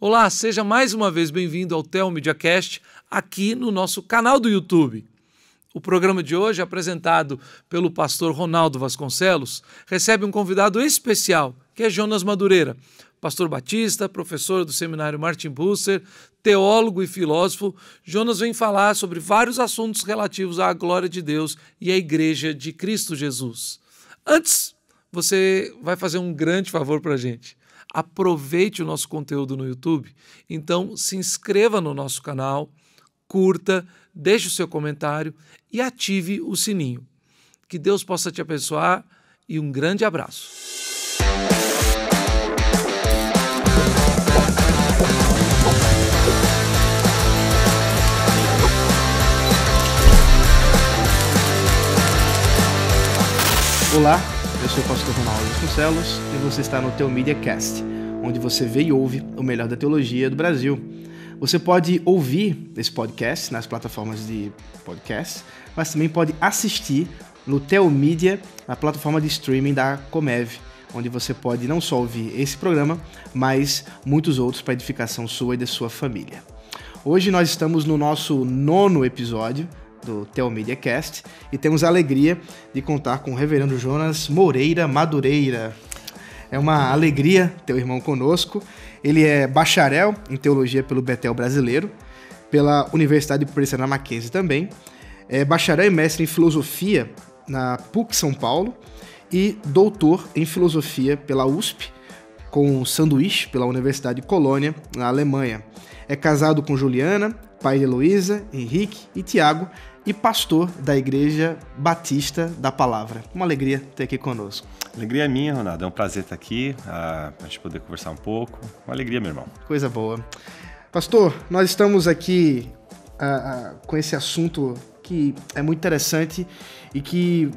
Olá, seja mais uma vez bem-vindo ao Theo Media Cast, aqui no nosso canal do YouTube. O programa de hoje, apresentado pelo pastor Ronaldo Vasconcelos, recebe um convidado especial, que é Jonas Madureira, pastor batista, professor do seminário Martin Bucer, teólogo e filósofo. Jonas vem falar sobre vários assuntos relativos à glória de Deus e à Igreja de Cristo Jesus. Antes, você vai fazer um grande favor para a gente. Aproveite o nosso conteúdo no YouTube, então se inscreva no nosso canal, curta, deixe o seu comentário e ative o sininho. Que Deus possa te abençoar e um grande abraço. Olá, eu sou o pastor Ronaldo Vasconcelos e você está no Theo Media Cast, onde você vê e ouve o melhor da teologia do Brasil. Você pode ouvir esse podcast nas plataformas de podcast, mas também pode assistir no Theo Media, na plataforma de streaming da Comev, onde você pode não só ouvir esse programa, mas muitos outros para edificação sua e da sua família. Hoje nós estamos no nosso 9º episódio do Theo Media Cast e temos a alegria de contar com o reverendo Jonas Moreira Madureira. É uma alegria ter o irmão conosco. Ele é bacharel em teologia pelo Bethel Brasileiro, pela Universidade Presbiteriana Mackenzie também, é bacharel e mestre em filosofia na PUC São Paulo e doutor em filosofia pela USP, com sanduíche pela Universidade de Colônia, na Alemanha. É casado com Juliana, pai de Heloísa, Henrique e Tiago, e pastor da Igreja Batista da Palavra. Uma alegria ter aqui conosco. Alegria minha, Ronaldo. É um prazer estar aqui, para a gente poder conversar um pouco. Uma alegria, meu irmão. Coisa boa. Pastor, nós estamos aqui com esse assunto que é muito interessante e que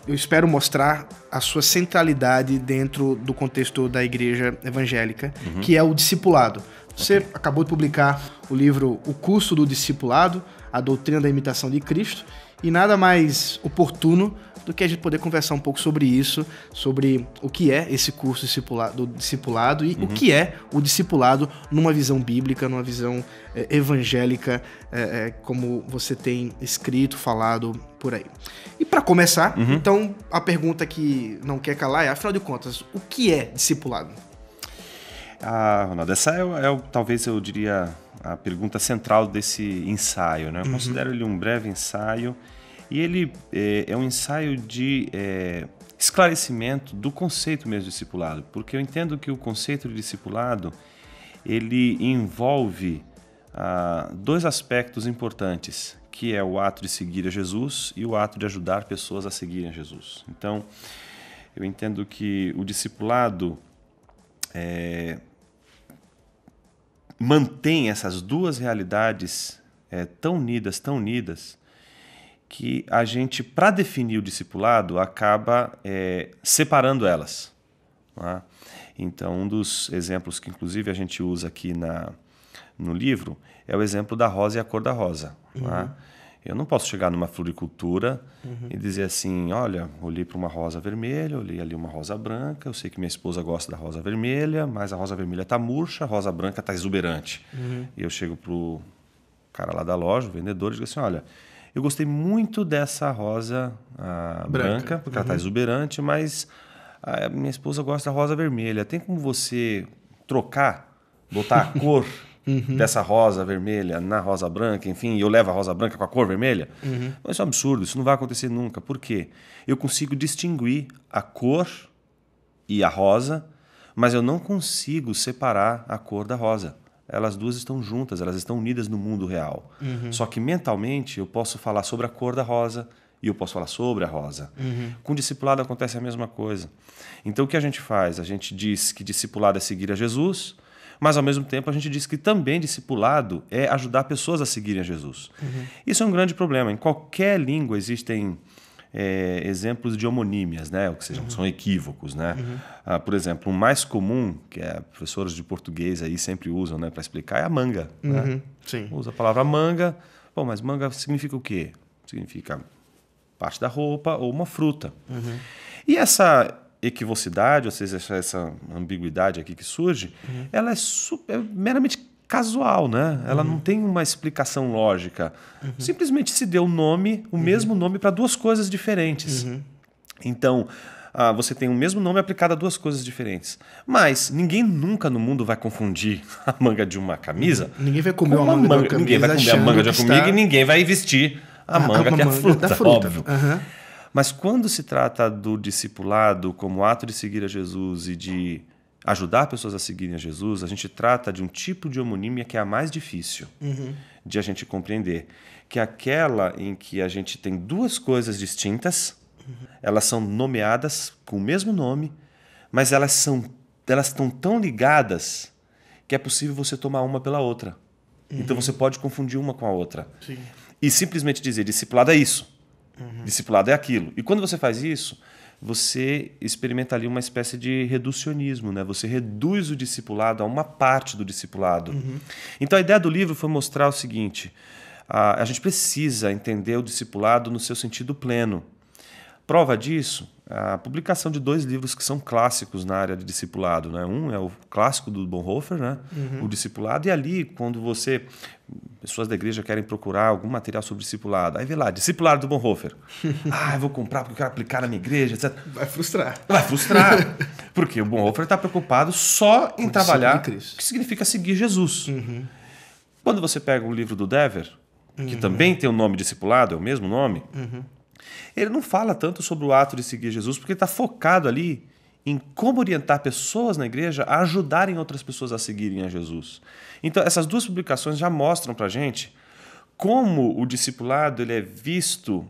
eu espero mostrar a sua centralidade dentro do contexto da igreja evangélica, que é o discipulado. Você acabou de publicar o livro O Curso do Discipulado, a doutrina da imitação de Cristo, e nada mais oportuno do que a gente poder conversar um pouco sobre isso, sobre o que é esse curso do discipulado e o que é o discipulado numa visão bíblica, numa visão evangélica, como você tem escrito, falado por aí. E para começar, então, a pergunta que não quer calar é, afinal de contas, o que é discipulado? Ronaldo, essa talvez eu diria a pergunta central desse ensaio, né? Eu considero ele um breve ensaio e ele é um ensaio de esclarecimento do conceito mesmo de discipulado, porque eu entendo que o conceito de discipulado ele envolve dois aspectos importantes, que é o ato de seguir a Jesus e o ato de ajudar pessoas a seguirem a Jesus. Então, eu entendo que o discipulado mantém essas duas realidades tão unidas, que a gente, para definir o discipulado, acaba separando elas. Tá? Então, um dos exemplos que, inclusive, a gente usa aqui no livro é o exemplo da rosa e a cor da rosa. Tá? Eu não posso chegar numa floricultura e dizer assim, olha, olhei para uma rosa vermelha, olhei ali uma rosa branca, eu sei que minha esposa gosta da rosa vermelha, mas a rosa vermelha está murcha, a rosa branca está exuberante. E eu chego para o cara lá da loja, o vendedor, e digo assim, olha, eu gostei muito dessa rosa branca, porque ela está exuberante, mas a minha esposa gosta da rosa vermelha. Tem como você trocar, botar a cor dessa rosa vermelha na rosa branca, enfim, eu levo a rosa branca com a cor vermelha? Mas isso é um absurdo, isso não vai acontecer nunca. Por quê? Eu consigo distinguir a cor e a rosa, mas eu não consigo separar a cor da rosa. Elas duas estão juntas, elas estão unidas no mundo real. Só que mentalmente eu posso falar sobre a cor da rosa e eu posso falar sobre a rosa. Com o discipulado acontece a mesma coisa. Então o que a gente faz? A gente diz que discipulado é seguir a Jesus, mas ao mesmo tempo a gente diz que também discipulado é ajudar pessoas a seguirem a Jesus. Isso é um grande problema. Em qualquer língua existem exemplos de homonímias, né? Ou seja, são equívocos, né? Por exemplo, o mais comum, que professores de português aí sempre usam, né, para explicar, é a manga. Né? Sim. Usa a palavra manga. Bom, mas manga significa o quê? Significa parte da roupa ou uma fruta. E essa equivocidade, ou seja, essa ambiguidade aqui que surge, ela é meramente casual, né? Ela não tem uma explicação lógica. Simplesmente se deu o mesmo nome para duas coisas diferentes. Então, você tem o mesmo nome aplicado a duas coisas diferentes. Mas ninguém nunca no mundo vai confundir a manga de uma camisa. Ninguém vai comer uma manga de uma camisa. Ninguém vai comer a manga de uma formiga e ninguém vai vestir a manga que é a fruta, óbvio. Mas quando se trata do discipulado como ato de seguir a Jesus e de ajudar pessoas a seguirem a Jesus, a gente trata de um tipo de homonímia que é a mais difícil de a gente compreender, que é aquela em que a gente tem duas coisas distintas, elas são nomeadas com o mesmo nome, mas elas estão tão ligadas que é possível você tomar uma pela outra. Então você pode confundir uma com a outra. Sim. E simplesmente dizer, discipulado é isso, discipulado é aquilo. E quando você faz isso, você experimenta ali uma espécie de reducionismo, né? Você reduz o discipulado a uma parte do discipulado. Então a ideia do livro foi mostrar o seguinte, a gente precisa entender o discipulado no seu sentido pleno. Prova disso, a publicação de 2 livros que são clássicos na área de discipulado, né? Um é o clássico do Bonhoeffer, né? O Discipulado, e ali, quando pessoas da igreja querem procurar algum material sobre discipulado, aí vê lá, Discipulado do Bonhoeffer. Eu vou comprar porque eu quero aplicar na minha igreja, etc. Vai frustrar. Vai frustrar. Porque o Bonhoeffer está preocupado só em trabalhar o que significa seguir Jesus. Quando você pega o livro do Dever, que também tem o nome Discipulado, é o mesmo nome, ele não fala tanto sobre o ato de seguir Jesus, porque ele está focado ali em como orientar pessoas na igreja a ajudarem outras pessoas a seguirem a Jesus. Então, essas 2 publicações já mostram para a gente como o discipulado ele é visto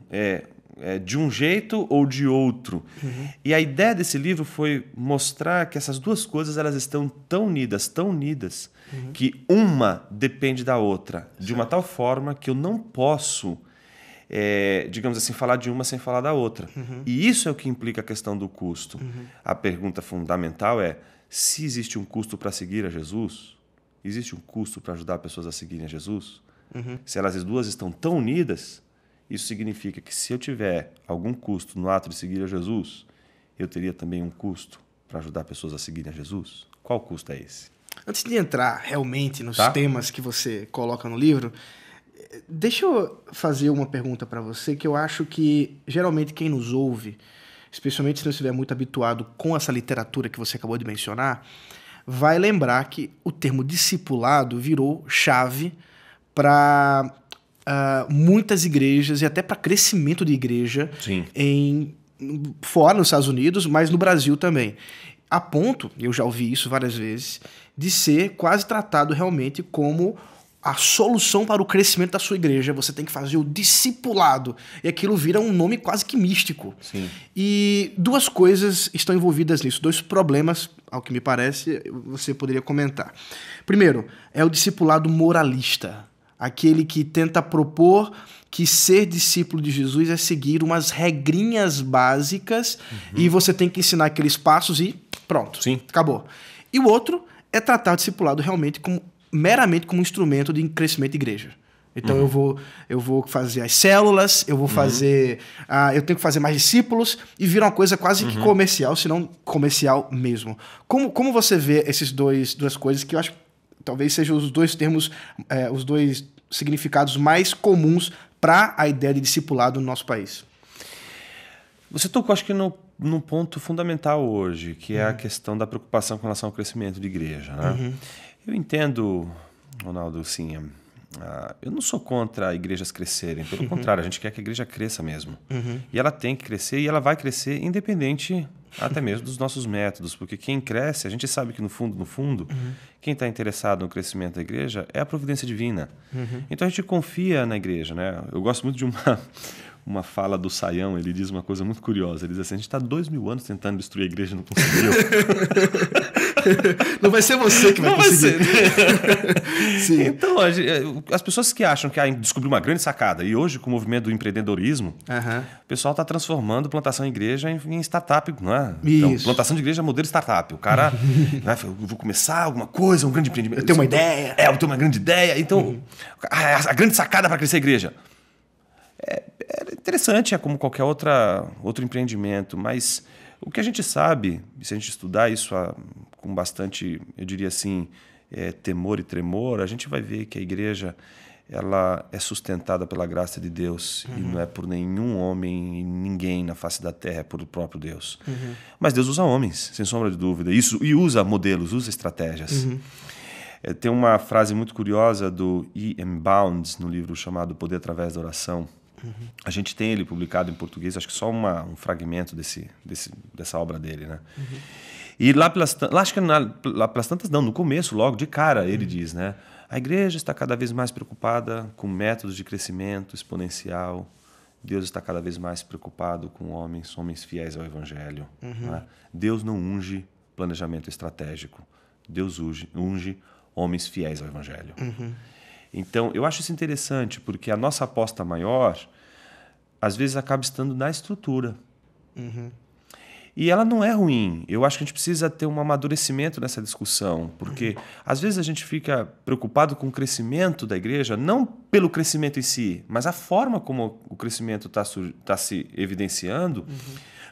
de um jeito ou de outro. E a ideia desse livro foi mostrar que essas 2 coisas elas estão tão unidas, que uma depende da outra, de uma tal forma que eu não posso... digamos assim, falar de uma sem falar da outra. E isso é o que implica a questão do custo. A pergunta fundamental é, se existe um custo para seguir a Jesus, existe um custo para ajudar pessoas a seguirem a Jesus? Se elas as 2 estão tão unidas, isso significa que se eu tiver algum custo no ato de seguir a Jesus, eu teria também um custo para ajudar pessoas a seguirem a Jesus? Qual custo é esse? Antes de entrar realmente nos temas que você coloca no livro, deixa eu fazer uma pergunta para você, que eu acho que geralmente quem nos ouve, especialmente se não estiver muito habituado com essa literatura que você acabou de mencionar, vai lembrar que o termo discipulado virou chave para muitas igrejas e até para crescimento de igreja fora nos Estados Unidos, mas no Brasil também. A ponto, eu já ouvi isso várias vezes, de ser quase tratado realmente como a solução para o crescimento da sua igreja. Você tem que fazer o discipulado. E aquilo vira um nome quase que místico. Sim. E 2 coisas estão envolvidas nisso. 2 problemas, ao que me parece, você poderia comentar. Primeiro, é o discipulado moralista. Aquele que tenta propor que ser discípulo de Jesus é seguir umas regrinhas básicas e você tem que ensinar aqueles passos e pronto, acabou. E o outro é tratar o discipulado realmente meramente como um instrumento de crescimento de igreja. Então eu vou fazer as células, eu vou fazer... eu tenho que fazer mais discípulos e vira uma coisa quase que comercial, se não comercial mesmo. Como você vê essas duas coisas que eu acho que talvez sejam os 2 termos, os 2 significados mais comuns para a ideia de discipulado no nosso país? Você tocou, acho que, num ponto fundamental hoje, que é a questão da preocupação com relação ao crescimento de igreja, né? Eu entendo, Ronaldo, sim, eu não sou contra igrejas crescerem, pelo contrário, a gente quer que a igreja cresça mesmo. E ela tem que crescer e ela vai crescer independente até mesmo dos nossos métodos, porque quem cresce, a gente sabe que no fundo, quem está interessado no crescimento da igreja é a providência divina. Então a gente confia na igreja, né? Eu gosto muito de uma fala do Saião, ele diz uma coisa muito curiosa, ele diz assim, a gente está 2000 anos tentando destruir a igreja e não conseguiu. Não vai ser você que vai conseguir. Sim. Então, as pessoas que acham que descobriu uma grande sacada, e hoje com o movimento do empreendedorismo, o pessoal está transformando plantação de igreja em startup, não é? Então, plantação de igreja é modelo startup. O cara eu vou começar alguma coisa, um grande empreendimento. Eu tenho uma ideia. Eu tenho uma grande ideia. Então, a grande sacada para crescer a igreja. É interessante, é como qualquer outro empreendimento, mas O que a gente sabe, se a gente estudar isso com bastante, eu diria assim, temor e tremor, a gente vai ver que a igreja ela é sustentada pela graça de Deus e não é por nenhum homem e ninguém na face da terra, é por o próprio Deus. Mas Deus usa homens, sem sombra de dúvida, e usa modelos, usa estratégias. Tem uma frase muito curiosa do E.M. Bounds, no livro chamado Poder Através da Oração. A gente tem ele publicado em português, acho que só um fragmento dessa obra dele, né? E lá pelas tantas, não, no começo, logo, de cara, ele diz, né? A igreja está cada vez mais preocupada com métodos de crescimento exponencial. Deus está cada vez mais preocupado com homens fiéis ao Evangelho. Né? Deus não unge planejamento estratégico. Deus unge homens fiéis ao Evangelho. Então, eu acho isso interessante, porque a nossa aposta maior, às vezes, acaba estando na estrutura. E ela não é ruim. Eu acho que a gente precisa ter um amadurecimento nessa discussão, porque às vezes a gente fica preocupado com o crescimento da igreja, não pelo crescimento em si, mas a forma como o crescimento está se evidenciando,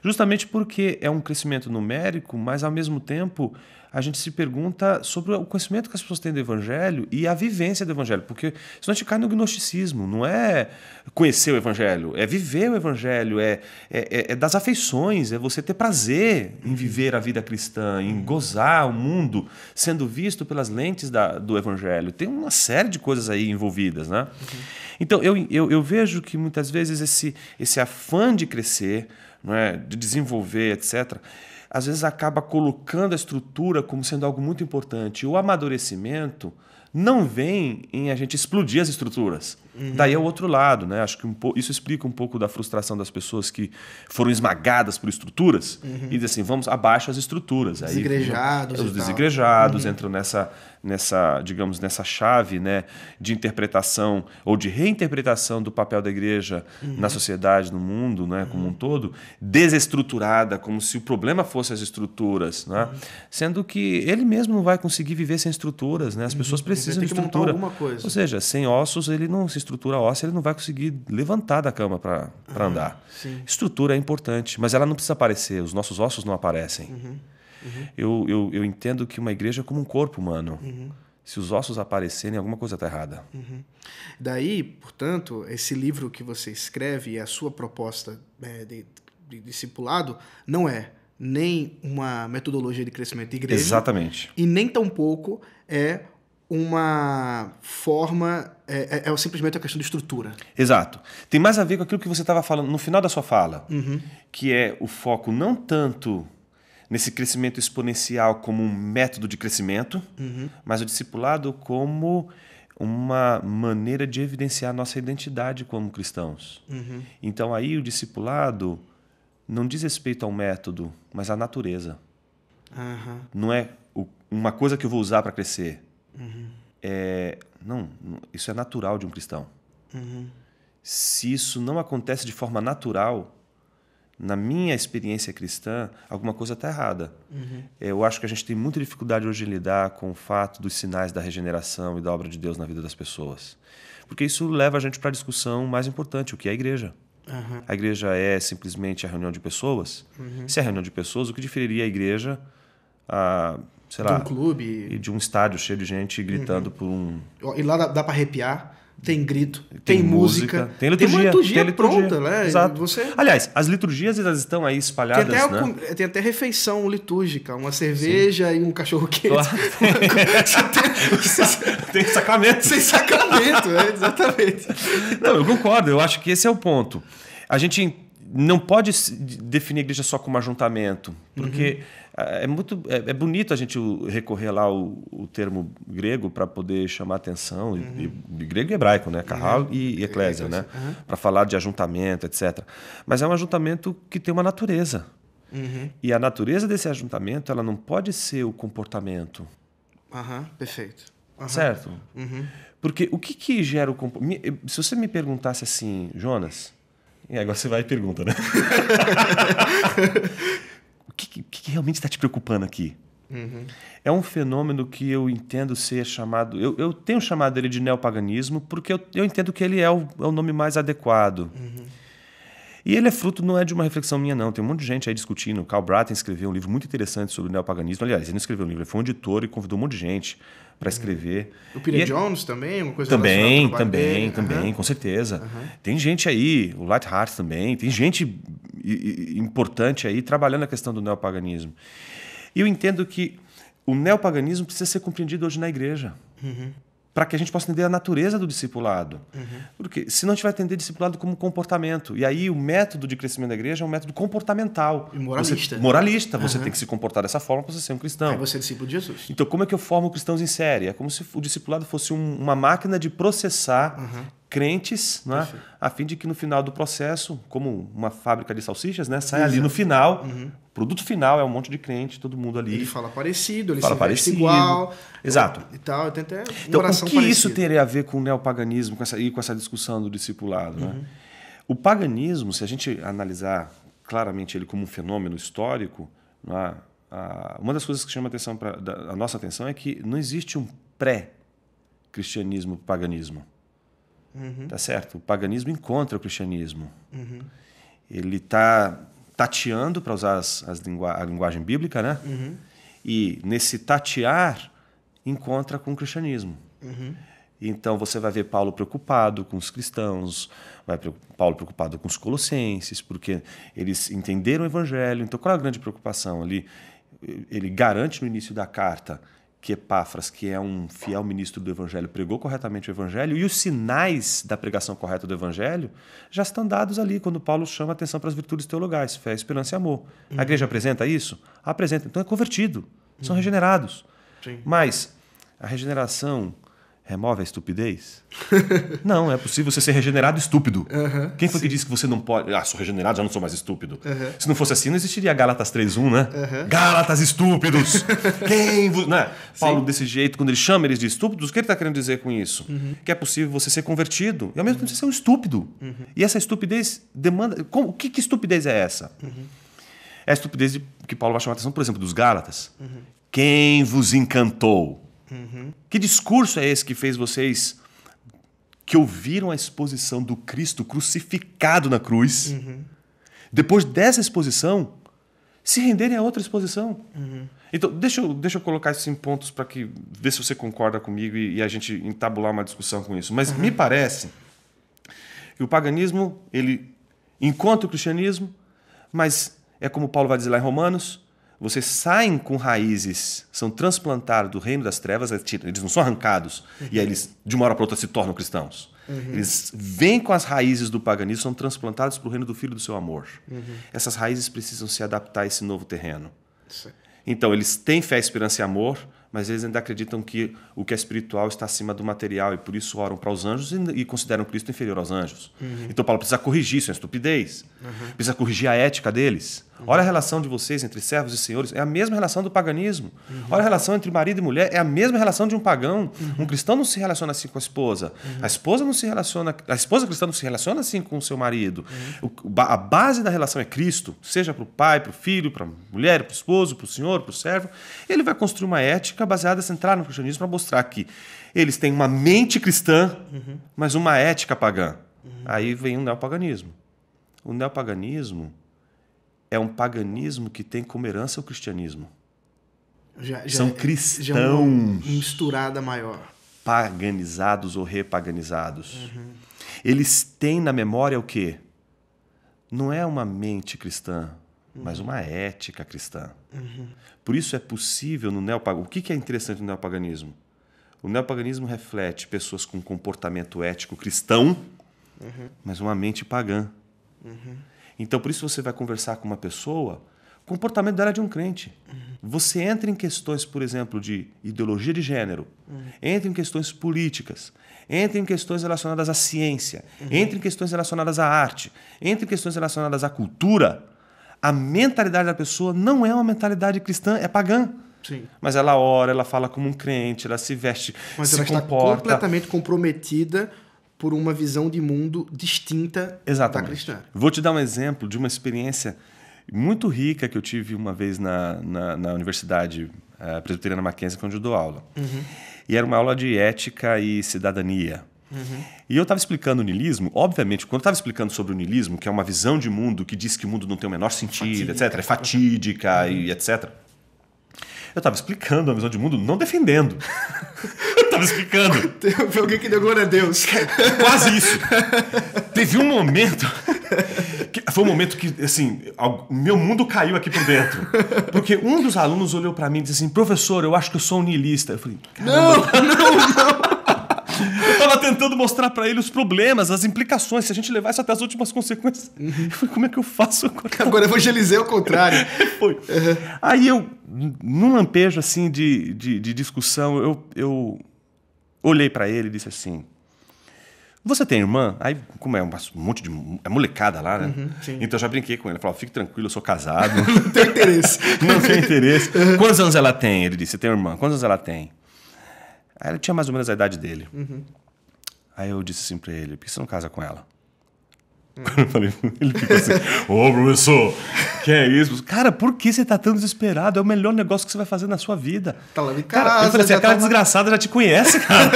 justamente porque é um crescimento numérico, mas ao mesmo tempo a gente se pergunta sobre o conhecimento que as pessoas têm do Evangelho e a vivência do Evangelho, porque senão a gente cai no gnosticismo, não é conhecer o Evangelho, é viver o Evangelho, é das afeições, é você ter prazer em viver a vida cristã, em gozar o mundo sendo visto pelas lentes do Evangelho. Tem uma série de coisas aí envolvidas, né? Então, eu vejo que muitas vezes esse afã de crescer, não é, de desenvolver, etc., às vezes acaba colocando a estrutura como sendo algo muito importante. O amadurecimento não vem em a gente explodir as estruturas. Daí é o outro lado, né? Acho que isso explica um pouco da frustração das pessoas que foram esmagadas por estruturas e dizem assim, vamos abaixo as estruturas. Desigrejados. Aí, os desigrejados entram digamos, nessa chave, né, de interpretação ou de reinterpretação do papel da igreja na sociedade, no mundo, né, como um todo, desestruturada, como se o problema fosse as estruturas, né? Sendo que ele mesmo não vai conseguir viver sem estruturas, né? As pessoas precisam de estrutura. Alguma coisa. Ou seja, sem ossos, ele não se estrutura óssea, ele não vai conseguir levantar da cama para andar. Sim. Estrutura é importante, mas ela não precisa aparecer, os nossos ossos não aparecem. Eu entendo que uma igreja é como um corpo humano. Se os ossos aparecerem, alguma coisa está errada. Daí, portanto, esse livro que você escreve e a sua proposta de discipulado não é nem uma metodologia de crescimento de igreja. Exatamente. E nem tampouco é uma forma, simplesmente a questão de estrutura. Exato. Tem mais a ver com aquilo que você estava falando no final da sua fala, que é o foco não tanto nesse crescimento exponencial como um método de crescimento, mas o discipulado como uma maneira de evidenciar a nossa identidade como cristãos. Então aí o discipulado não diz respeito ao método, mas à natureza. Não é uma coisa que eu vou usar para crescer. Não, isso é natural de um cristão. Se isso não acontece de forma natural, na minha experiência cristã, alguma coisa está errada. Eu acho que a gente tem muita dificuldade hoje em lidar com o fato dos sinais da regeneração e da obra de Deus na vida das pessoas. Porque isso leva a gente para a discussão mais importante, o que é a igreja. A igreja é simplesmente a reunião de pessoas? Se é a reunião de pessoas, o que diferiria a igreja sei lá, de um clube e de um estádio cheio de gente gritando por um... E lá dá para arrepiar, tem grito, tem música, tem liturgia. Tem uma liturgia pronta, né? Exato. Aliás, as liturgias elas estão aí espalhadas, tem até refeição litúrgica, uma cerveja e um cachorro quente. Claro. Tem sacramento. Sem sacramento, exatamente. Não, eu concordo, eu acho que esse é o ponto. A gente não pode definir a igreja só como ajuntamento, porque é bonito a gente recorrer lá o termo grego para poder chamar atenção, e grego e hebraico, né? Carral e eclésia, né? Para falar de ajuntamento, etc. Mas é um ajuntamento que tem uma natureza. E a natureza desse ajuntamento ela não pode ser o comportamento. Perfeito. Certo? Porque o que gera o comportamento? Se você me perguntasse assim, Jonas... agora você vai e pergunta, né? O que realmente está te preocupando aqui? É um fenômeno que eu entendo ser chamado... Eu tenho chamado ele de neopaganismo porque eu entendo que ele é o nome mais adequado. E ele é fruto, não é de uma reflexão minha, não. Tem um monte de gente aí discutindo. O Karl Braten escreveu um livro muito interessante sobre o neopaganismo. Aliás, ele não escreveu um livro, ele foi um editor e convidou um monte de gente para escrever. O Peter Jones também? Uma coisa também, também, com certeza. Tem gente aí, o Lightheart também, tem gente importante aí trabalhando a questão do neopaganismo. E eu entendo que o neopaganismo precisa ser compreendido hoje na igreja. Para que a gente possa entender a natureza do discipulado. Porque senão a gente vai entender discipulado como comportamento. E aí o método de crescimento da igreja é um método comportamental. E moralista. Moralista. Você tem que se comportar dessa forma para você ser um cristão. Aí você é discípulo de Jesus. Então, como é que eu formo cristãos em série? É como se o discipulado fosse uma máquina de processar crentes, né? A fim de que no final do processo, como uma fábrica de salsichas, né? Sai ali no final... O produto final é um monte de crente, todo mundo ali. Ele fala parecido, ele fala se veste parecido. Igual. Exato. E tal, tem até uma então, oração o que parecida. isso teria a ver com o neopaganismo e com essa discussão do discipulado? Né? O paganismo, se a gente analisar claramente ele como um fenômeno histórico, né? Uma das coisas que chama a nossa atenção é que não existe um pré-cristianismo paganismo. Tá certo? O paganismo encontra o cristianismo. Ele está tateando, para usar a linguagem bíblica, né? E nesse tatear encontra com o cristianismo. Então você vai ver Paulo preocupado com os cristãos, Paulo preocupado com os colossenses, porque eles entenderam o evangelho. Então qual é a grande preocupação ali? Ele garante no início da carta que Epáfras, que é um fiel ministro do Evangelho, pregou corretamente o Evangelho, e os sinais da pregação correta do Evangelho já estão dados ali, quando Paulo chama a atenção para as virtudes teologais, fé, esperança e amor. A igreja apresenta isso? Apresenta. Então é convertido, são regenerados. Sim. Mas a regeneração remove a estupidez? Não, é possível você ser regenerado estúpido. Quem foi que disse que você não pode... sou regenerado, já não sou mais estúpido. Se não fosse assim, não existiria Gálatas 3:1, né? Gálatas estúpidos! Quem... Né? Paulo, desse jeito, quando ele chama eles de estúpidos, o que ele está querendo dizer com isso? Que é possível você ser convertido e ao mesmo tempo você ser um estúpido. E essa estupidez demanda... O que estupidez é essa? É a estupidez que Paulo vai chamar a atenção, por exemplo, dos Gálatas. Quem vos encantou? Que discurso é esse que fez vocês que ouviram a exposição do Cristo crucificado na cruz, depois dessa exposição, se renderem a outra exposição? Então, deixa eu colocar isso em pontos para ver se você concorda comigo e a gente entabular uma discussão com isso. Mas me parece que o paganismo ele encontra o cristianismo, mas é como Paulo vai dizer lá em Romanos, vocês saem com raízes, são transplantados do reino das trevas, eles não são arrancados, e aí eles, de uma hora para outra, se tornam cristãos. Eles vêm com as raízes do paganismo, são transplantados para o reino do Filho do seu amor. Essas raízes precisam se adaptar a esse novo terreno. Então, eles têm fé, esperança e amor, mas eles ainda acreditam que o que é espiritual está acima do material e por isso oram para os anjos e consideram Cristo inferior aos anjos. Então Paulo precisa corrigir isso, é estupidez. Precisa corrigir a ética deles. Olha a relação de vocês entre servos e senhores, é a mesma relação do paganismo. Olha a relação entre marido e mulher, é a mesma relação de um pagão. Um cristão não se relaciona assim com a esposa. A esposa cristã não se relaciona assim com o seu marido. A base da relação é Cristo, seja para o pai, para o filho, para a mulher, para o esposo, para o senhor, para o servo. Ele vai construir uma ética baseada, centrada no cristianismo, para mostrar que eles têm uma mente cristã, mas uma ética pagã. Aí vem o neopaganismo. O neopaganismo é um paganismo que tem como herança o cristianismo. São cristãos. Já uma misturada maior. Paganizados ou repaganizados. Eles têm na memória o quê? Não é uma mente cristã, mas uma ética cristã. Por isso é possível no neopaganismo... O que é interessante no neopaganismo? O neopaganismo reflete pessoas com comportamento ético cristão, mas uma mente pagã. Então, por isso você vai conversar com uma pessoa, o comportamento dela é de um crente. Você entra em questões, por exemplo, de ideologia de gênero, entra em questões políticas, entra em questões relacionadas à ciência, entra em questões relacionadas à arte, entra em questões relacionadas à cultura. A mentalidade da pessoa não é uma mentalidade cristã, é pagã. Sim. Mas ela ora, ela fala como um crente, ela se veste, mas se ela comporta. Está completamente comprometida por uma visão de mundo distinta da cristã. Vou te dar um exemplo de uma experiência muito rica que eu tive uma vez na Universidade Presbiteriana Mackenzie, onde eu dou aula. E era uma aula de ética e cidadania. E eu estava explicando o niilismo, obviamente, quando eu estava explicando sobre o niilismo, que é uma visão de mundo que diz que o mundo não tem o menor sentido, etc., é fatídica e etc., eu estava explicando a visão de mundo, não defendendo. Eu estava explicando. Teve alguém que deu glória a Deus. Quase isso. Teve um momento... Foi um momento que, assim, o meu mundo caiu aqui por dentro. Porque um dos alunos olhou para mim e disse assim, professor, eu acho que eu sou um niilista. Eu falei, caramba. Não. Eu estava tentando mostrar para ele os problemas, as implicações, se a gente levar isso até as últimas consequências. Eu falei, como é que eu faço agora? Agora evangelizei ao contrário. Foi. Aí eu, num lampejo assim de discussão, eu olhei para ele e disse assim, você tem irmã? Aí, como é um monte de... É molecada lá, né? Então eu já brinquei com ele. Eu falei, fique tranquilo, eu sou casado. Não tenho interesse. Não tenho interesse. Quantos anos ela tem? Ele disse, você tem irmã? Quantos anos ela tem? Aí ela tinha mais ou menos a idade dele. Aí eu disse assim pra ele, por que você não casa com ela? Eu falei, ele ficou assim, ô professor, que é isso? Cara, por que você tá tão desesperado? É o melhor negócio que você vai fazer na sua vida. Tá lá em Cara, casa. eu falei assim, aquela desgraçada já te conhece, cara.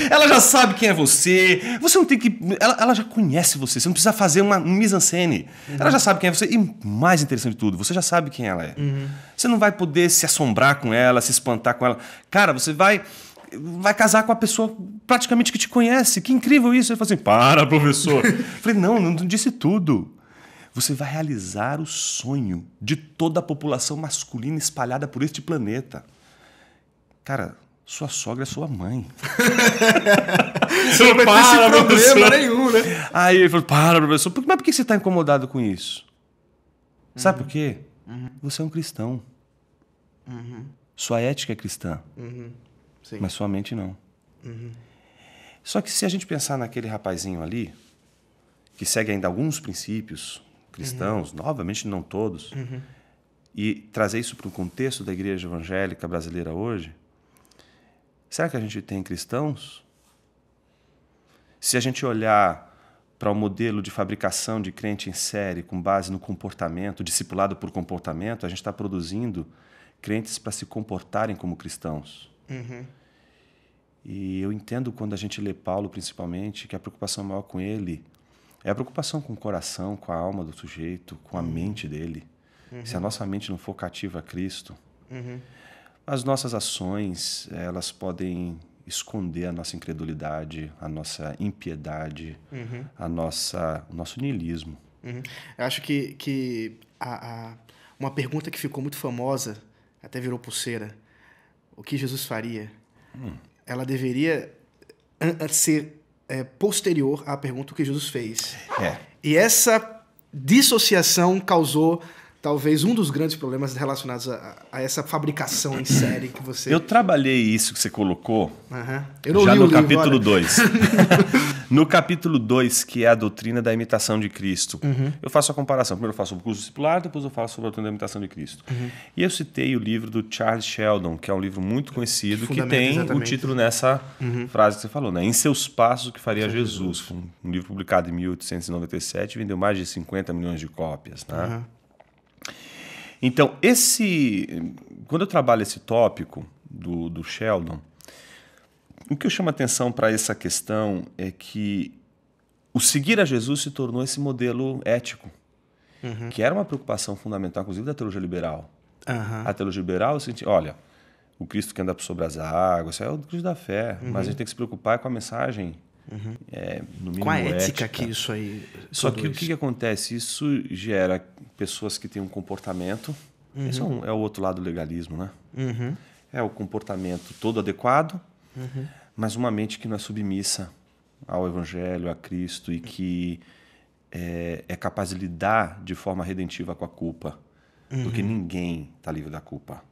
Ela já sabe quem é você. Você não tem que... Ela já conhece você. Você não precisa fazer uma mise-en-scène. Ela já sabe quem é você. E mais interessante de tudo, você já sabe quem ela é. Você não vai poder se assombrar com ela, se espantar com ela. Cara, você vai casar com a pessoa praticamente que te conhece. Que incrível isso. Ele falou assim, para, professor. Eu falei, não disse tudo. Você vai realizar o sonho de toda a população masculina espalhada por este planeta. Cara, sua sogra é sua mãe. Você não vai ter esse problema professor. Nenhum, né? Aí ele falou, para, professor. Mas por que você está incomodado com isso? Sabe por quê? Você é um cristão. Sua ética é cristã. Sim. Mas sua mente não. Só que se a gente pensar naquele rapazinho ali, que segue ainda alguns princípios cristãos, novamente não todos, e trazer isso para o contexto da igreja evangélica brasileira hoje, será que a gente tem cristãos? Se a gente olhar para o modelo de fabricação de crente em série com base no comportamento, discipulado por comportamento, a gente está produzindo crentes para se comportarem como cristãos. E eu entendo quando a gente lê Paulo, principalmente, que a preocupação maior com ele é a preocupação com o coração, com a alma do sujeito, com a mente dele. Se a nossa mente não for cativa a Cristo, as nossas ações, elas podem esconder a nossa incredulidade, a nossa impiedade, o nosso niilismo. Eu acho que uma pergunta que ficou muito famosa, até virou pulseira, o que Jesus faria? Ela deveria ser posterior à pergunta o que Jesus fez. E essa dissociação causou talvez um dos grandes problemas relacionados a essa fabricação em série que você... Eu trabalhei isso que você colocou eu não já li no o livro, capítulo olha. 2. No capítulo 2, que é a doutrina da imitação de Cristo. Eu faço a comparação. Primeiro eu faço sobre o curso discipular, depois eu falo sobre a doutrina da imitação de Cristo. E eu citei o livro do Charles Sheldon, que é um livro muito conhecido, que tem exatamente o título nessa frase que você falou, né? Em seus passos, o que faria Jesus. Um livro publicado em 1897, vendeu mais de 50 milhões de cópias. Né? Então, quando eu trabalho esse tópico do Sheldon, o que eu chamo a atenção para essa questão é que o seguir a Jesus se tornou esse modelo ético, que era uma preocupação fundamental, inclusive, da teologia liberal. A teologia liberal, olha, o Cristo que anda sobre as águas, isso é o Cristo da fé, mas a gente tem que se preocupar com a mensagem, no mínimo com a ética ética. que isso aí... Só que o que acontece? Isso gera pessoas que têm um comportamento... Esse é o outro lado do legalismo, né? É o comportamento todo adequado, mas uma mente que não é submissa ao Evangelho, a Cristo, e que é capaz de lidar de forma redentiva com a culpa, porque ninguém está livre da culpa.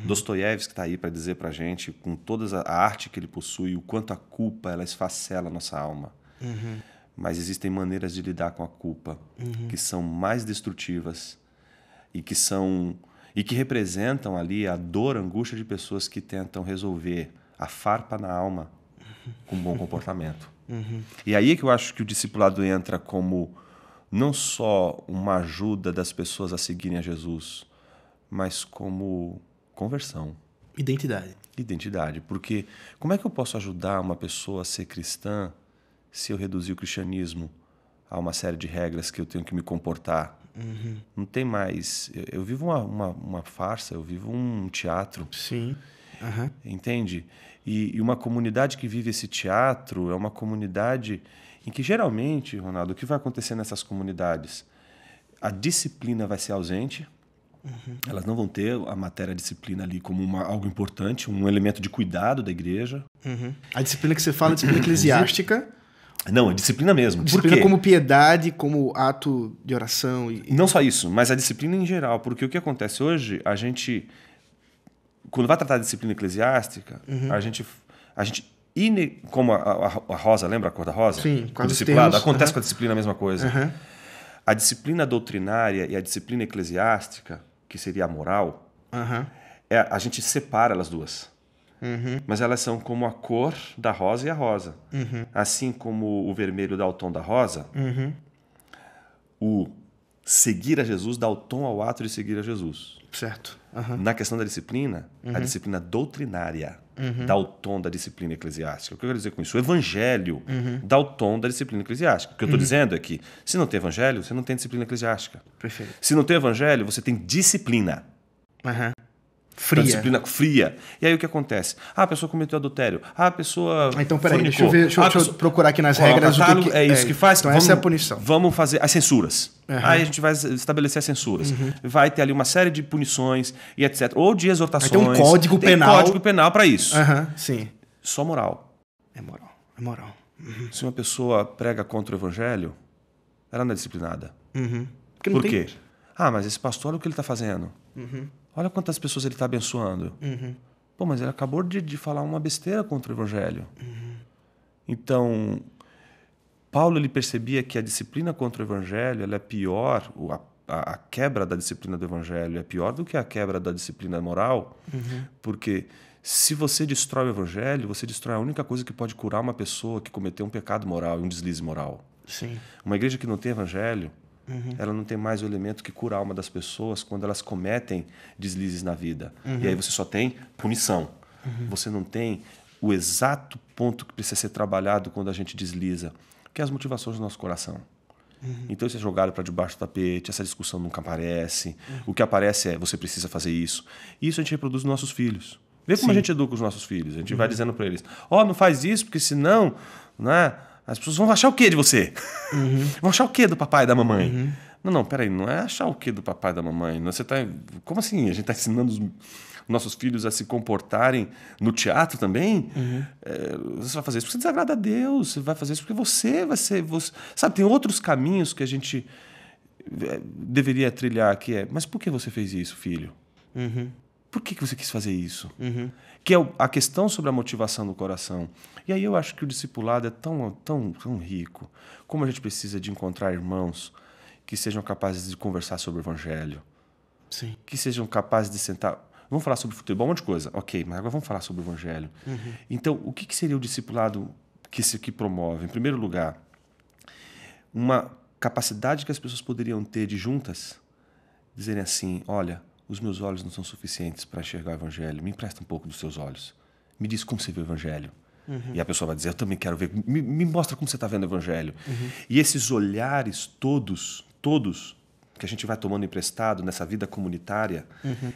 Dostoiévski está aí para dizer para a gente, com toda a arte que ele possui, o quanto a culpa ela esfacela a nossa alma. Mas existem maneiras de lidar com a culpa que são mais destrutivas e que representam ali a dor, a angústia de pessoas que tentam resolver a farpa na alma com bom comportamento. E aí é que eu acho que o discipulado entra como não só uma ajuda das pessoas a seguirem a Jesus, mas como conversão. Identidade. Porque como é que eu posso ajudar uma pessoa a ser cristã se eu reduzir o cristianismo a uma série de regras que eu tenho que me comportar? Não tem mais... Eu vivo uma farsa, eu vivo um teatro. Sim. Entende? E uma comunidade que vive esse teatro é uma comunidade em que, geralmente, Ronaldo, o que vai acontecer nessas comunidades? A disciplina vai ser ausente. Elas não vão ter a matéria disciplina ali como algo importante, um elemento de cuidado da igreja. A disciplina que você fala é a disciplina eclesiástica. Não, é disciplina mesmo. Disciplina Por quê? como piedade, como ato de oração. Não só isso, mas a disciplina em geral. Porque o que acontece hoje, a gente... Quando vai tratar de disciplina eclesiástica, a gente como a rosa, lembra a cor da rosa? Sim, com o discipulado. termos, Acontece com a disciplina a mesma coisa. A disciplina doutrinária e a disciplina eclesiástica, que seria a moral, a gente separa elas duas. Mas elas são como a cor da rosa e a rosa. Assim como o vermelho dá o tom da rosa, o seguir a Jesus dá o tom ao ato de seguir a Jesus. Certo. Na questão da disciplina, a disciplina doutrinária dá o tom da disciplina eclesiástica. O que eu quero dizer com isso? O evangelho dá o tom da disciplina eclesiástica. O que eu estou dizendo é que, se não tem evangelho, você não tem disciplina eclesiástica. Perfeito. Se não tem evangelho, você tem disciplina. Fria. Então, disciplina fria. E aí o que acontece? A pessoa cometeu adultério. A pessoa Então, peraí, fornicou. deixa eu procurar aqui nas regras. Catálogo, é isso que faz. Então, essa é a punição. Vamos fazer as censuras. Aí a gente vai estabelecer as censuras. Vai ter ali uma série de punições e etc. Ou de exortações. Vai ter um código penal. Tem código penal para isso. Sim. Só moral. É moral. Se uma pessoa prega contra o evangelho, ela não é disciplinada. Por quê? Mas esse pastor, olha o que ele está fazendo. Olha quantas pessoas ele está abençoando. Pô, mas ele acabou de falar uma besteira contra o evangelho. Então, Paulo ele percebia que a disciplina contra o evangelho ela é pior, a quebra da disciplina do evangelho é pior do que a quebra da disciplina moral, porque se você destrói o evangelho, você destrói a única coisa que pode curar uma pessoa que cometeu um pecado moral e um deslize moral. Sim. Uma igreja que não tem evangelho, ela não tem mais o elemento que cura a alma das pessoas quando elas cometem deslizes na vida. E aí você só tem punição. Você não tem o exato ponto que precisa ser trabalhado quando a gente desliza, que é as motivações do nosso coração. Então isso é jogado para debaixo do tapete, essa discussão nunca aparece. O que aparece é, você precisa fazer isso. E isso a gente reproduz nos nossos filhos. Vê como a gente educa os nossos filhos. A gente vai dizendo para eles, não faz isso, porque senão... Né, as pessoas vão achar o quê de você? Vão achar o quê do papai e da mamãe? Não, peraí, não é achar o quê do papai e da mamãe. Você tá, como assim? A gente está ensinando os nossos filhos a se comportarem no teatro também? Você vai fazer isso porque você desagrada a Deus. Você vai fazer isso porque você vai ser... Sabe, tem outros caminhos que a gente deveria trilhar, que é, mas por que você fez isso, filho? Por que você quis fazer isso? Que é a questão sobre a motivação do coração. E aí eu acho que o discipulado é tão rico. Como a gente precisa de encontrar irmãos que sejam capazes de conversar sobre o evangelho. Sim. Que sejam capazes de sentar... Vamos falar sobre futebol, um monte de coisa. Ok, mas agora vamos falar sobre o evangelho. Então, o que seria o discipulado que isso aqui promove? Em primeiro lugar, uma capacidade que as pessoas poderiam ter de juntas dizerem assim, olha, os meus olhos não são suficientes para enxergar o evangelho, me empresta um pouco dos seus olhos. Me diz como você vê o evangelho. E a pessoa vai dizer, eu também quero ver, me mostra como você está vendo o evangelho. E esses olhares todos que a gente vai tomando emprestado nessa vida comunitária,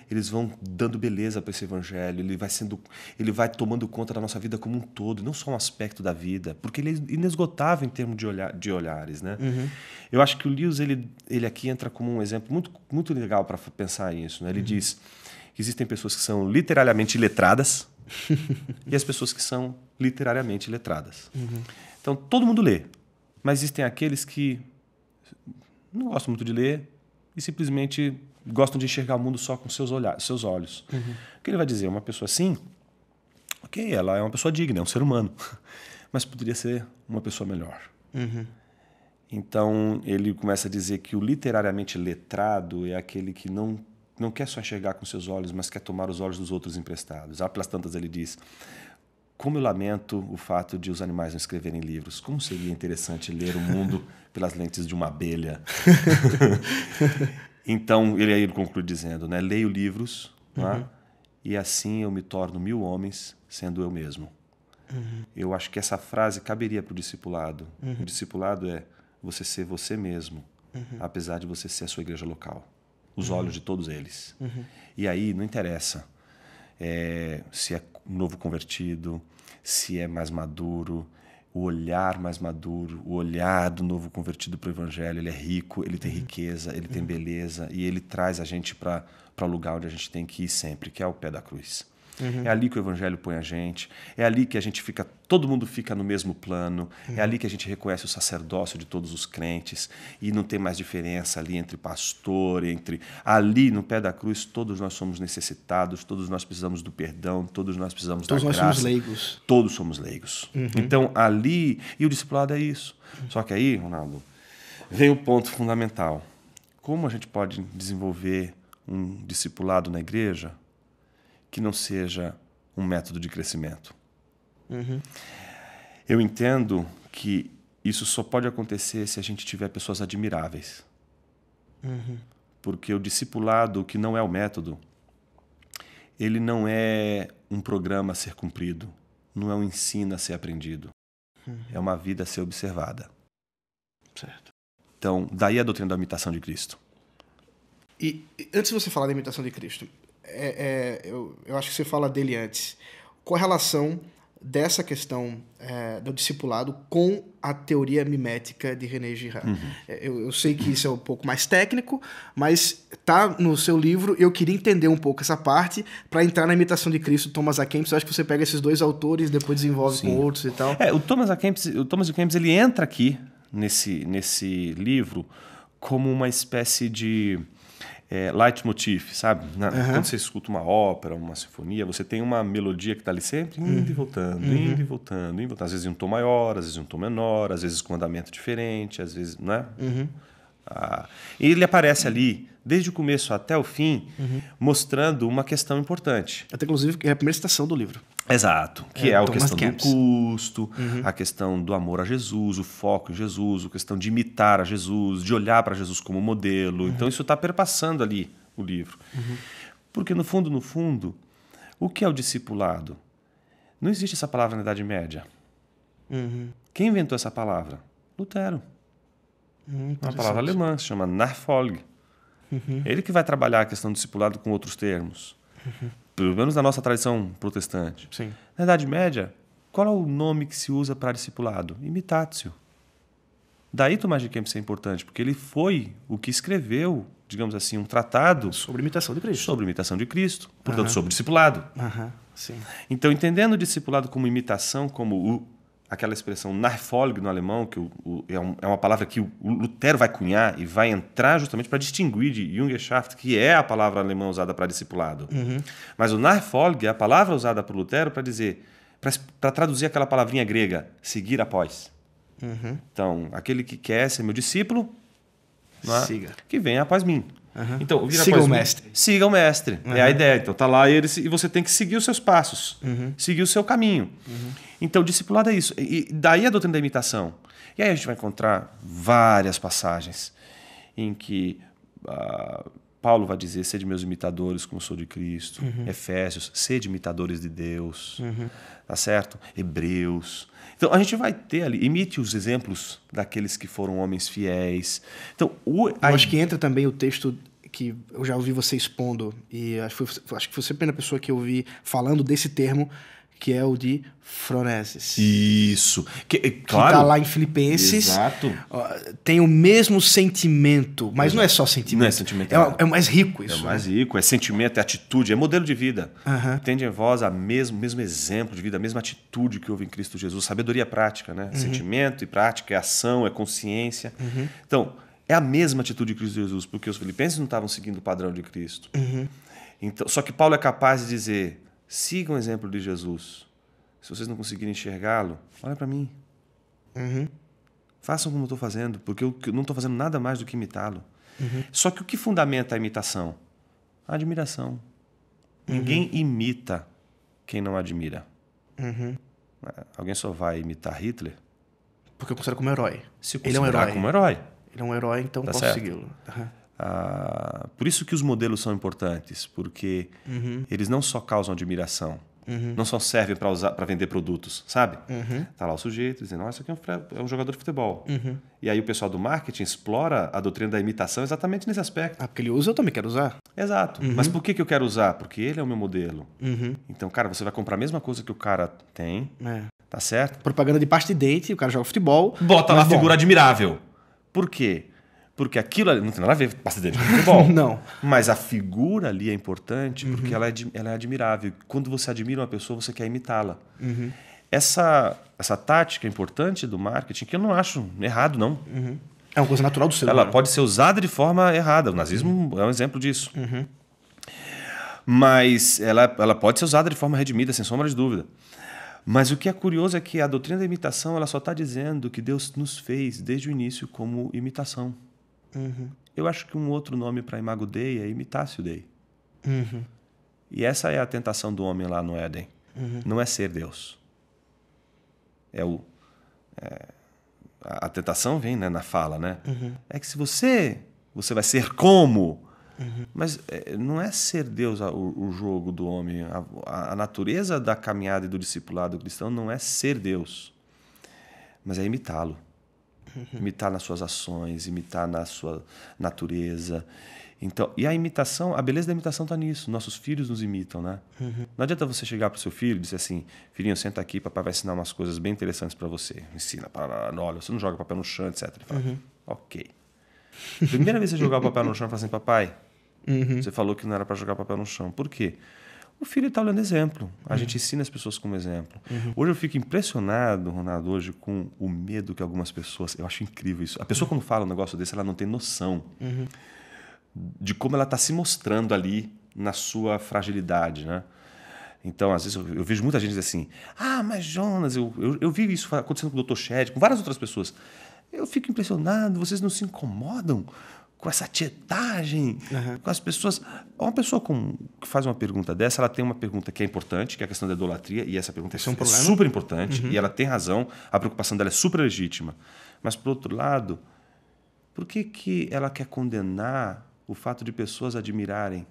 eles vão dando beleza para esse evangelho, ele vai tomando conta da nossa vida como um todo, não só um aspecto da vida, porque ele é inesgotável em termos de olhares, né? Eu acho que o Lewis ele aqui entra como um exemplo muito, muito legal para pensar isso, né? Ele diz que existem pessoas que são literariamente letradas e as pessoas que são literariamente letradas. Então todo mundo lê, mas existem aqueles que não gostam muito de ler e simplesmente gostam de enxergar o mundo só com seus olhos. O que ele vai dizer? Uma pessoa assim, ok, ela é uma pessoa digna, é um ser humano, mas poderia ser uma pessoa melhor. Então, ele começa a dizer que o literariamente letrado é aquele que não quer só enxergar com seus olhos, mas quer tomar os olhos dos outros emprestados. Pelas tantas, ele diz... Como eu lamento o fato de os animais não escreverem livros. Como seria interessante ler o mundo pelas lentes de uma abelha. Então, ele conclui dizendo, né, leio livros, né, e assim eu me torno 1000 homens, sendo eu mesmo. Eu acho que essa frase caberia para o discipulado. O discipulado é você ser você mesmo, apesar de você ser a sua igreja local. Os olhos de todos eles. E aí não interessa se é novo convertido, se é mais maduro, o olhar mais maduro, o olhar do novo convertido para o evangelho, ele é rico, ele tem riqueza, ele tem beleza, e ele traz a gente para o lugar onde a gente tem que ir sempre, que é o pé da cruz. É ali que o evangelho põe a gente, é ali que a gente fica, todo mundo fica no mesmo plano, é ali que a gente reconhece o sacerdócio de todos os crentes e não tem mais diferença ali entre pastor, ali no pé da cruz todos nós somos necessitados, todos nós precisamos do perdão, todos nós precisamos da graça. Todos nós somos leigos. Todos somos leigos. Então ali, e o discipulado é isso. Só que aí, Ronaldo, vem o ponto fundamental. Como a gente pode desenvolver um discipulado na igreja que não seja um método de crescimento? Eu entendo que isso só pode acontecer se a gente tiver pessoas admiráveis. Porque o discipulado, que não é o método, ele não é um programa a ser cumprido, não é um ensino a ser aprendido. É uma vida a ser observada. Certo. Então, daí a doutrina da imitação de Cristo. E antes de você falar da imitação de Cristo, eu acho que você fala dele antes. Qual a relação dessa questão do discipulado com a teoria mimética de René Girard? Eu sei que isso é um pouco mais técnico, mas está no seu livro e eu queria entender um pouco essa parte para entrar na imitação de Cristo, Thomas A. Kempis. Eu acho que você pega esses dois autores e depois desenvolve com outros e tal. O Thomas A. Kempis, ele entra aqui nesse livro como uma espécie de leitmotiv, sabe? Quando você escuta uma ópera, uma sinfonia, você tem uma melodia que está ali sempre indo e voltando, indo e voltando, indo e voltando. Às vezes em um tom maior, às vezes em um tom menor, às vezes com um andamento diferente, às vezes, não é? E ele aparece ali, desde o começo até o fim, mostrando uma questão importante. Até, inclusive, é a primeira citação do livro. Exato, que é a Thomas questão Kempis. do custo, a questão do amor a Jesus, o foco em Jesus, a questão de imitar a Jesus, de olhar para Jesus como modelo. Então isso está perpassando ali o livro. Porque no fundo, o que é o discipulado? Não existe essa palavra na Idade Média. Quem inventou essa palavra? Lutero. Uma palavra alemã, se chama Nachfolge. Ele que vai trabalhar a questão do discipulado com outros termos. Pelo menos na nossa tradição protestante. Sim. Na Idade Média, qual é o nome que se usa para discipulado? Imitatio. Daí Tomás de Kempis é importante, porque ele foi o que escreveu, digamos assim, um tratado Sobre imitação de Cristo. sobre imitação de Cristo, portanto, sobre discipulado. Sim. Então, entendendo o discipulado como imitação, como aquela expressão Nachfolge no alemão, que é uma palavra que o Lutero vai cunhar e vai entrar justamente para distinguir de Jüngerschaft, que é a palavra alemã usada para discipulado. Mas o Nachfolge é a palavra usada por Lutero para dizer, para traduzir aquela palavrinha grega, seguir após. Então, aquele que quer ser meu discípulo, não é? Siga. Que venha após mim. Então, Siga o mestre. Siga o mestre. É a ideia. Então, tá lá ele, e você tem que seguir os seus passos, seguir o seu caminho. Então, o discipulado é isso. E daí a doutrina da imitação. E aí a gente vai encontrar várias passagens em que Paulo vai dizer, sede meus imitadores como sou de Cristo. Efésios, sede imitadores de Deus. Tá certo? Hebreus. Então, a gente vai ter ali, imite os exemplos daqueles que foram homens fiéis. Então, eu acho que entra também o texto que eu já ouvi você expondo, e acho que você é a primeira pessoa que eu ouvi falando desse termo, que é o de phronesis. Isso. Claro. Que Claro. está lá em Filipenses. Exato. Tem o mesmo sentimento, mas não é só sentimento. Não é sentimento. É mais rico isso. É mais rico, é sentimento, é atitude, é modelo de vida. Aham. Tende em vós a mesmo exemplo de vida, a mesma atitude que houve em Cristo Jesus. Sabedoria prática, né? Sentimento e prática, é ação, é consciência. Então, é a mesma atitude de Cristo Jesus, porque os filipenses não estavam seguindo o padrão de Cristo. Então, só que Paulo é capaz de dizer, sigam o exemplo de Jesus. Se vocês não conseguirem enxergá-lo, olha para mim. Façam como eu estou fazendo, porque eu não estou fazendo nada mais do que imitá-lo. Só que o que fundamenta a imitação? A admiração. Ninguém imita quem não admira. Alguém só vai imitar Hitler Porque eu considero como herói. se Ele é um considerar herói. como herói. Ele é um herói, então Tá posso certo. segui-lo. Por isso que os modelos são importantes, porque eles não só causam admiração, não só servem para vender produtos, sabe? Tá lá o sujeito dizendo, isso aqui é um jogador de futebol. E aí o pessoal do marketing explora a doutrina da imitação exatamente nesse aspecto. Porque ele usa, eu também quero usar. Exato. Mas por que eu quero usar? Porque ele é o meu modelo. Então, cara, você vai comprar a mesma coisa que o cara tem, tá certo? Propaganda de pasta de dente, o cara joga futebol. Bota lá a figura admirável. Por quê? Porque aquilo ali não tem nada a ver com pasta de dente com futebol. Não. Mas a figura ali é importante porque ela é admirável. Quando você admira uma pessoa, você quer imitá-la. Essa tática importante do marketing, que eu não acho errado, não. É uma coisa natural do ser humano. Ela pode ser usada de forma errada. O nazismo é um exemplo disso. Mas ela pode ser usada de forma redimida, sem sombra de dúvida. Mas o que é curioso é que a doutrina da imitação ela só está dizendo que Deus nos fez desde o início como imitação. Eu acho que um outro nome para Imago Dei é Imitatio Dei. E essa é a tentação do homem lá no Éden. Não é ser Deus. A tentação vem, né, na fala, né? É que se você vai ser como... Mas não é ser Deus o jogo do homem. A natureza da caminhada e do discipulado cristão não é ser Deus, mas é imitá-lo. Imitar nas suas ações, imitar na sua natureza. Então, e a imitação, a beleza da imitação está nisso. Nossos filhos nos imitam, né? Não adianta você chegar para o seu filho e dizer assim, filhinho, senta aqui, papai vai ensinar umas coisas bem interessantes para você. Ensina, olha, você não joga papel no chão, etc. Ele fala, ok. Primeira vez que você jogar o papel no chão, fala assim, papai, você falou que não era para jogar papel no chão. Por quê? O filho está olhando exemplo. A gente ensina as pessoas como exemplo. Hoje eu fico impressionado, Ronaldo, hoje com o medo que algumas pessoas... Eu acho incrível isso. A pessoa quando fala um negócio desse, ela não tem noção de como ela está se mostrando ali na sua fragilidade, né? Então, às vezes, eu vejo muita gente dizer assim, mas Jonas, eu vi isso acontecendo com o Dr. Shed, com várias outras pessoas. Eu fico impressionado, vocês não se incomodam com essa tietagem, com as pessoas... Uma pessoa que faz uma pergunta dessa, ela tem uma pergunta que é importante, que é a questão da idolatria, e essa pergunta é super importante, e ela tem razão, a preocupação dela é super legítima. Mas, por outro lado, por que ela quer condenar o fato de pessoas admirarem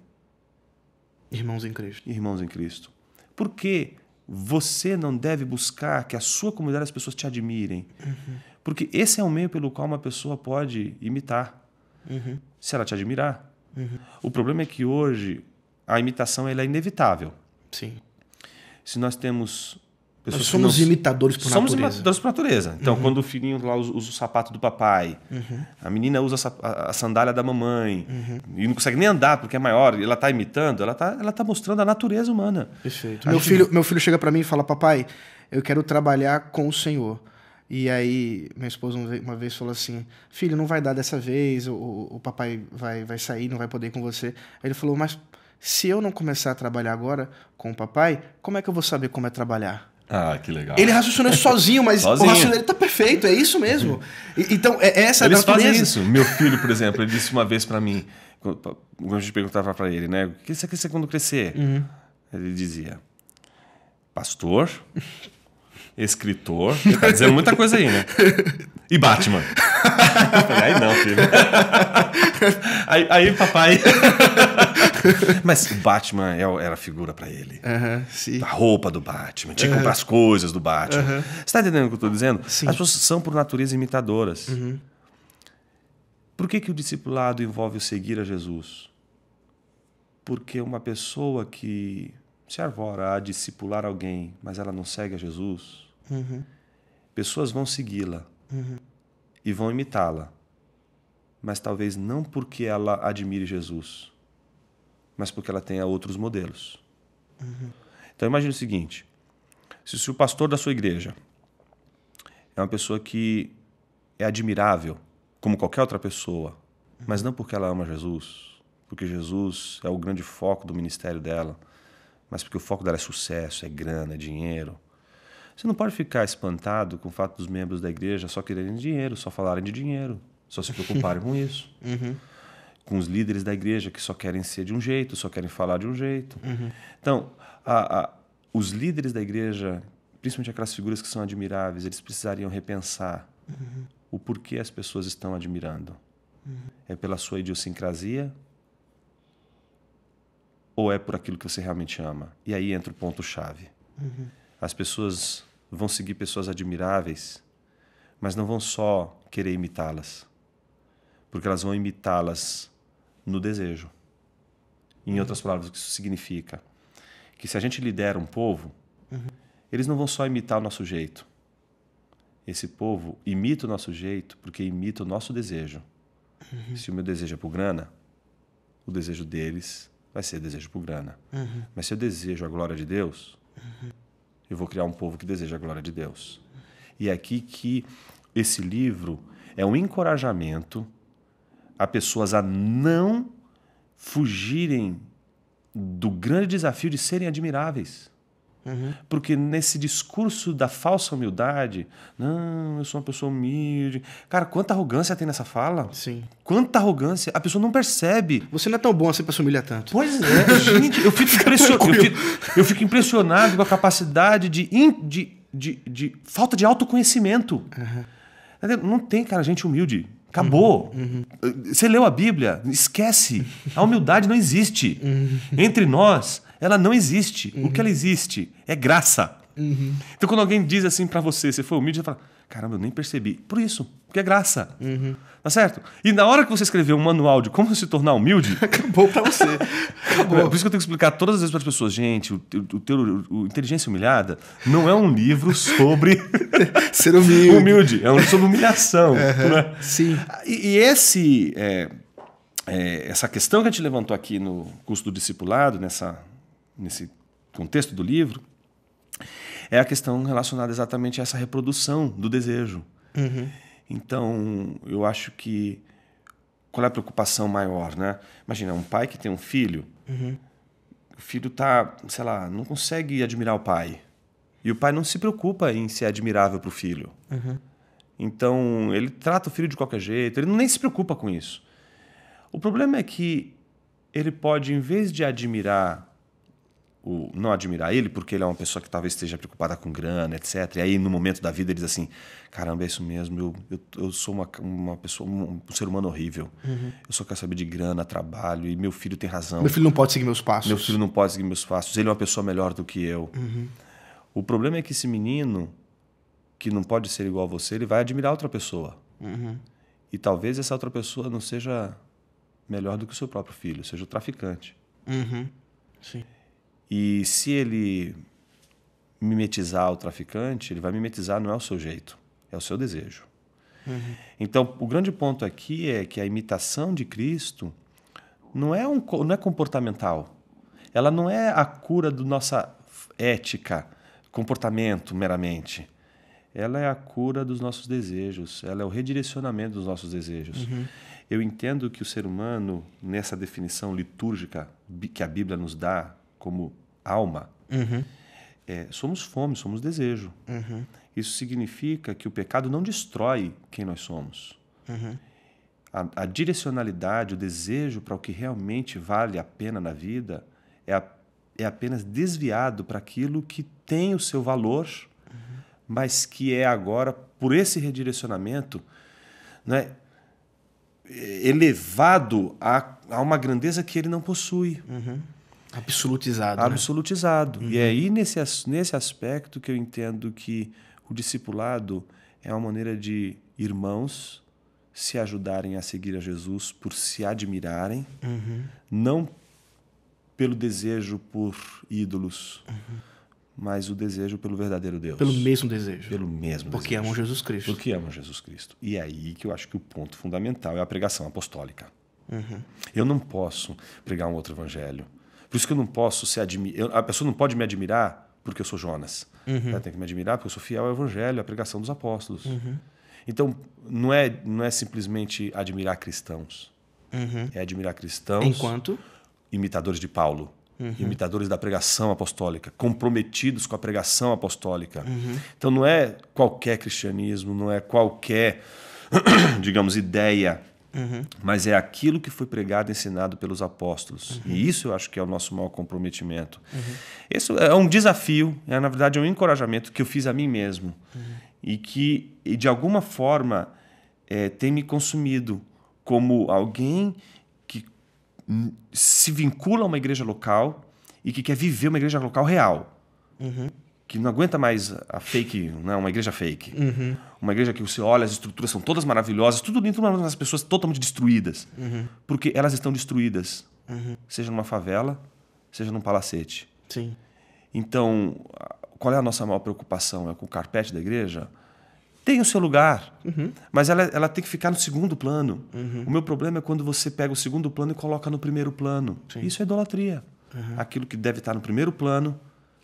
Irmãos em Cristo. Irmãos em Cristo? Por que você não deve buscar que a sua comunidade as pessoas te admirem? Porque esse é o meio pelo qual uma pessoa pode imitar. Se ela te admirar. O problema é que hoje a imitação ela é inevitável. Sim. Se nós temos pessoas nós somos imitadores por natureza. Somos imitadores por natureza. Então, quando o filhinho lá usa o sapato do papai, a menina usa a sandália da mamãe, e não consegue nem andar porque é maior, e ela está imitando, ela tá mostrando a natureza humana. Perfeito. Meu filho chega para mim e fala, papai, eu quero trabalhar com o Senhor. E aí, minha esposa uma vez falou assim, filho, não vai dar dessa vez, o papai vai sair, não vai poder ir com você. Aí ele falou, mas se eu não começar a trabalhar agora com o papai, como é que eu vou saber como é trabalhar? Que legal. Ele raciocinou isso sozinho, mas o raciocínio dele tá perfeito, é isso mesmo. Então, essa é a natureza. Eles fazem isso. Meu filho, por exemplo, ele disse uma vez para mim, quando a gente perguntava para ele, né, o que você quer ser quando crescer? Ele dizia, pastor... escritor, ele tá dizendo muita coisa aí, né? E Batman. Eu falei, aí não, filho. Aí papai... Mas o Batman era a figura para ele. Sim. A roupa do Batman, tinha que comprar as coisas do Batman. Você está entendendo o que eu estou dizendo? Sim. As pessoas são, por natureza, imitadoras. Por que o discipulado envolve o seguir a Jesus? Porque uma pessoa que se arvora a discipular alguém, mas ela não segue a Jesus, pessoas vão segui-la e vão imitá-la, mas talvez não porque ela admire Jesus, mas porque ela tenha outros modelos. Então imagine o seguinte, se o pastor da sua igreja é uma pessoa que é admirável, como qualquer outra pessoa, mas não porque ela ama Jesus, porque Jesus é o grande foco do ministério dela, mas porque o foco dela é sucesso, é grana, é dinheiro. Você não pode ficar espantado com o fato dos membros da igreja só quererem dinheiro, só falarem de dinheiro, só se preocuparem com isso. Com os líderes da igreja que só querem ser de um jeito, só querem falar de um jeito. Então, os líderes da igreja, principalmente aquelas figuras que são admiráveis, eles precisariam repensar o porquê as pessoas estão admirando. É pela sua idiosincrasia? Ou é por aquilo que você realmente ama? E aí entra o ponto-chave. As pessoas vão seguir pessoas admiráveis, mas não vão só querer imitá-las, porque elas vão imitá-las no desejo. Em outras palavras, o que isso significa? Que se a gente lidera um povo, eles não vão só imitar o nosso jeito. Esse povo imita o nosso jeito porque imita o nosso desejo. Se o meu desejo é por grana, o desejo deles vai ser desejo por grana. Mas se eu desejo a glória de Deus, eu vou criar um povo que deseja a glória de Deus. E é aqui que esse livro é um encorajamento a pessoas a não fugirem do grande desafio de serem admiráveis. Porque nesse discurso da falsa humildade, não, eu sou uma pessoa humilde. Cara, quanta arrogância tem nessa fala? Sim. Quanta arrogância. A pessoa não percebe. Você não é tão bom assim pra se humilhar tanto. Pois é, gente, eu fico impressionado com a capacidade de falta de autoconhecimento. Não tem, cara, gente humilde. Acabou. Você leu a Bíblia? Esquece. A humildade não existe. Entre nós, ela não existe. O que ela existe é graça. Então, quando alguém diz assim pra você, você foi humilde, você fala, caramba, eu nem percebi. Por isso, porque é graça. Tá certo? E na hora que você escrever um manual de como se tornar humilde... Acabou pra você. Acabou. Por isso que eu tenho que explicar todas as vezes para as pessoas, gente, o Inteligência Humilhada não é um livro sobre ser humilde. É um livro sobre humilhação. Né? Sim. E essa questão que a gente levantou aqui no curso do discipulado, nesse contexto do livro, é a questão relacionada exatamente a essa reprodução do desejo. Então, eu acho que qual é a preocupação maior, né? Imagina, um pai que tem um filho, o filho tá, sei lá, não consegue admirar o pai. E o pai não se preocupa em ser admirável para o filho. Então, ele trata o filho de qualquer jeito, ele nem se preocupa com isso. O problema é que ele pode, em vez de não admirar ele, porque ele é uma pessoa que talvez esteja preocupada com grana, etc. E aí, no momento da vida, ele diz assim, caramba, é isso mesmo, eu sou uma pessoa, um ser humano horrível. Eu só quero saber de grana, trabalho, e meu filho tem razão. Meu filho não pode seguir meus passos. Meu filho não pode seguir meus passos, ele é uma pessoa melhor do que eu. O problema é que esse menino, que não pode ser igual a você, ele vai admirar outra pessoa. E talvez essa outra pessoa não seja melhor do que o seu próprio filho, seja o traficante. Sim. E se ele mimetizar o traficante, ele vai mimetizar não é o seu jeito, é o seu desejo. Então, o grande ponto aqui é que a imitação de Cristo não é comportamental. Ela não é a cura da nossa ética, comportamento meramente. Ela é a cura dos nossos desejos, ela é o redirecionamento dos nossos desejos. Eu entendo que o ser humano, nessa definição litúrgica que a Bíblia nos dá como alma, somos fome, somos desejo. Isso significa que o pecado não destrói quem nós somos. A direcionalidade, o desejo para o que realmente vale a pena na vida é apenas desviado para aquilo que tem o seu valor, mas que é agora, por esse redirecionamento, né, elevado a uma grandeza que ele não possui. Absolutizado. Absolutizado. Né? E é aí, nesse aspecto, que eu entendo que o discipulado é uma maneira de irmãos se ajudarem a seguir a Jesus por se admirarem, não pelo desejo por ídolos, mas o desejo pelo verdadeiro Deus. Pelo mesmo desejo. Pelo mesmo Porque desejo. amam Jesus Cristo. Porque amam Jesus Cristo. E é aí que eu acho que o ponto fundamental é a pregação apostólica. Eu não posso pregar um outro evangelho. Por isso que eu não posso a pessoa não pode me admirar porque eu sou Jonas. Ela tem que me admirar porque eu sou fiel ao evangelho, à pregação dos apóstolos. Então, não é simplesmente admirar cristãos. É admirar cristãos... Enquanto? Imitadores de Paulo. Imitadores da pregação apostólica, comprometidos com a pregação apostólica. Então, não é qualquer cristianismo, não é qualquer, digamos, ideia, mas é aquilo que foi pregado e ensinado pelos apóstolos. E isso eu acho que é o nosso maior comprometimento. Isso é um desafio, na verdade é um encorajamento que eu fiz a mim mesmo e que, de alguma forma, tem me consumido, como alguém que se vincula a uma igreja local e que quer viver uma igreja local real. Que não aguenta mais a fake, não, uma igreja fake. Uma igreja que você olha, as estruturas são todas maravilhosas, tudo lindo, mas as pessoas totalmente destruídas. Porque elas estão destruídas. Seja numa favela, seja num palacete. Sim. Então, qual é a nossa maior preocupação? É com o carpete da igreja? Tem o seu lugar, mas ela tem que ficar no segundo plano. O meu problema é quando você pega o segundo plano e coloca no primeiro plano. Sim. Isso é idolatria. Aquilo que deve estar no primeiro plano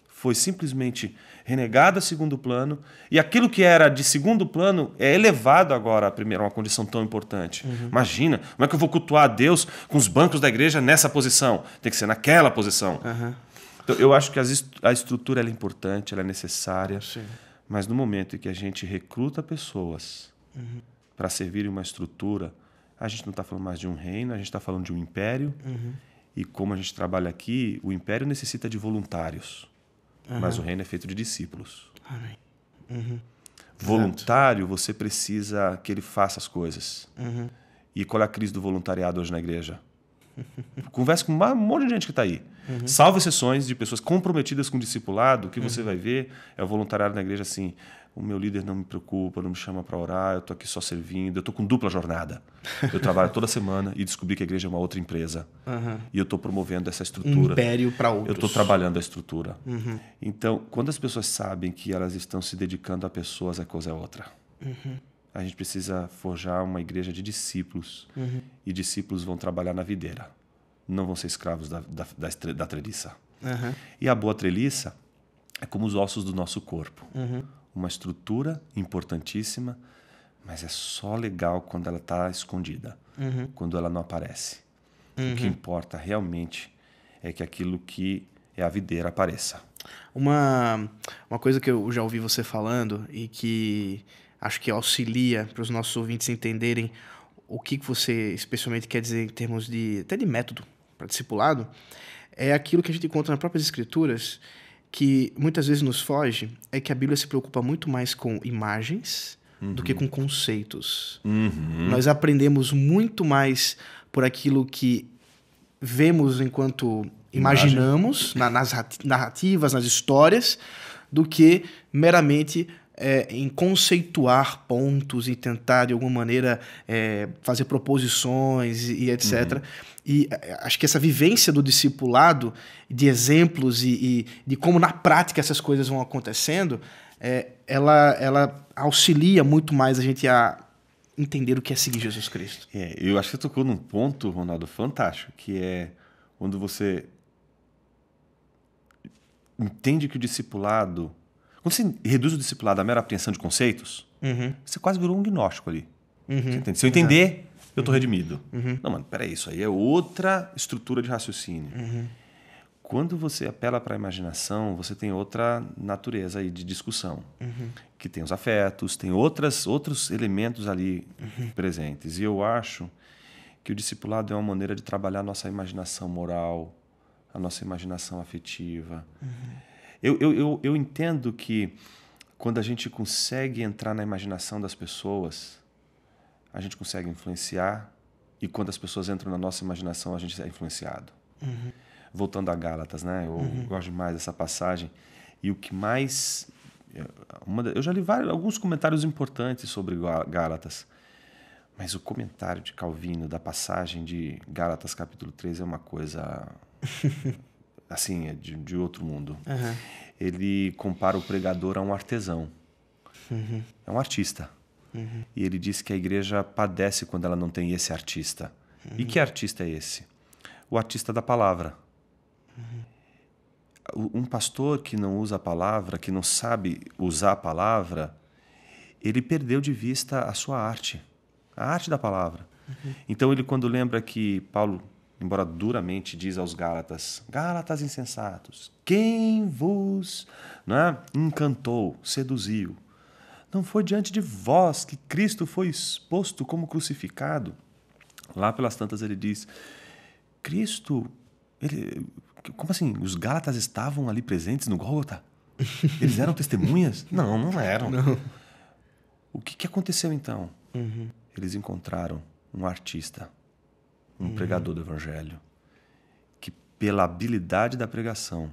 foi simplesmente renegado a segundo plano, e aquilo que era de segundo plano é elevado agora a primeira, uma condição tão importante. Imagina, como é que eu vou cultuar a Deus com os bancos da igreja nessa posição? Tem que ser naquela posição. Então, eu acho que a estrutura ela é importante, ela é necessária, sim, mas no momento em que a gente recruta pessoas para servir uma estrutura, a gente não está falando mais de um reino, a gente está falando de um império, e como a gente trabalha aqui, o império necessita de voluntários. Mas o reino é feito de discípulos. Amém. Voluntário, você precisa que ele faça as coisas. E qual é a crise do voluntariado hoje na igreja? Converse com um monte de gente que está aí. Salvo exceções de pessoas comprometidas com o discipulado, o que você vai ver é o voluntariado na igreja assim: o meu líder não me preocupa, não me chama para orar, eu estou aqui só servindo, eu estou com dupla jornada. Eu trabalho toda semana e descobri que a igreja é uma outra empresa. E eu estou promovendo essa estrutura. Um império para outros. Eu estou trabalhando a estrutura. Então, quando as pessoas sabem que elas estão se dedicando a pessoas, a coisa é outra. A gente precisa forjar uma igreja de discípulos. E discípulos vão trabalhar na videira. Não vão ser escravos da treliça. E a boa treliça é como os ossos do nosso corpo. Uma estrutura importantíssima, mas é só legal quando ela está escondida, quando ela não aparece. O que importa realmente é que aquilo que é a videira apareça. Uma coisa que eu já ouvi você falando e que acho que auxilia para os nossos ouvintes entenderem o que você especialmente quer dizer em termos até de método para discipulado, é aquilo que a gente encontra nas próprias escrituras, que muitas vezes nos foge, é que a Bíblia se preocupa muito mais com imagens do que com conceitos. Nós aprendemos muito mais por aquilo que vemos enquanto imaginamos, nas narrativas, nas histórias, do que meramente em conceituar pontos e tentar, de alguma maneira, fazer proposições e etc. E acho que essa vivência do discipulado, de exemplos e de como na prática essas coisas vão acontecendo, ela auxilia muito mais a gente a entender o que é seguir Jesus Cristo. Eu acho que você tocou num ponto, Ronaldo, fantástico, que é quando você entende que o discipulado... Quando você reduz o discipulado à mera apreensão de conceitos, você quase virou um gnóstico ali. Você entende? Se eu entender, eu estou redimido. Não, mano, peraí, isso aí é outra estrutura de raciocínio. Quando você apela para a imaginação, você tem outra natureza aí de discussão, que tem os afetos, tem outros elementos ali presentes. E eu acho que o discipulado é uma maneira de trabalhar a nossa imaginação moral, a nossa imaginação afetiva. Eu entendo que quando a gente consegue entrar na imaginação das pessoas, a gente consegue influenciar, e quando as pessoas entram na nossa imaginação, a gente é influenciado. Voltando a Gálatas, né? Eu gosto demais dessa passagem. E o que mais... eu já li alguns comentários importantes sobre Gálatas, mas o comentário de Calvino da passagem de Gálatas capítulo 3 é uma coisa... assim, é de outro mundo. Ele compara o pregador a um artesão. É um artista. E ele diz que a igreja padece quando ela não tem esse artista. E que artista é esse? O artista da palavra. Um pastor que não usa a palavra, que não sabe usar a palavra, ele perdeu de vista a sua arte. A arte da palavra. Então, ele, quando lembra que Paulo... embora duramente diz aos Gálatas, Gálatas insensatos, quem vos encantou, seduziu? Não foi diante de vós que Cristo foi exposto como crucificado? Lá pelas tantas ele diz, Cristo, como assim? Os Gálatas estavam ali presentes no Gólgota? Eles eram testemunhas? Não eram. Não. O que aconteceu então? Eles encontraram um artista, um pregador do evangelho, que pela habilidade da pregação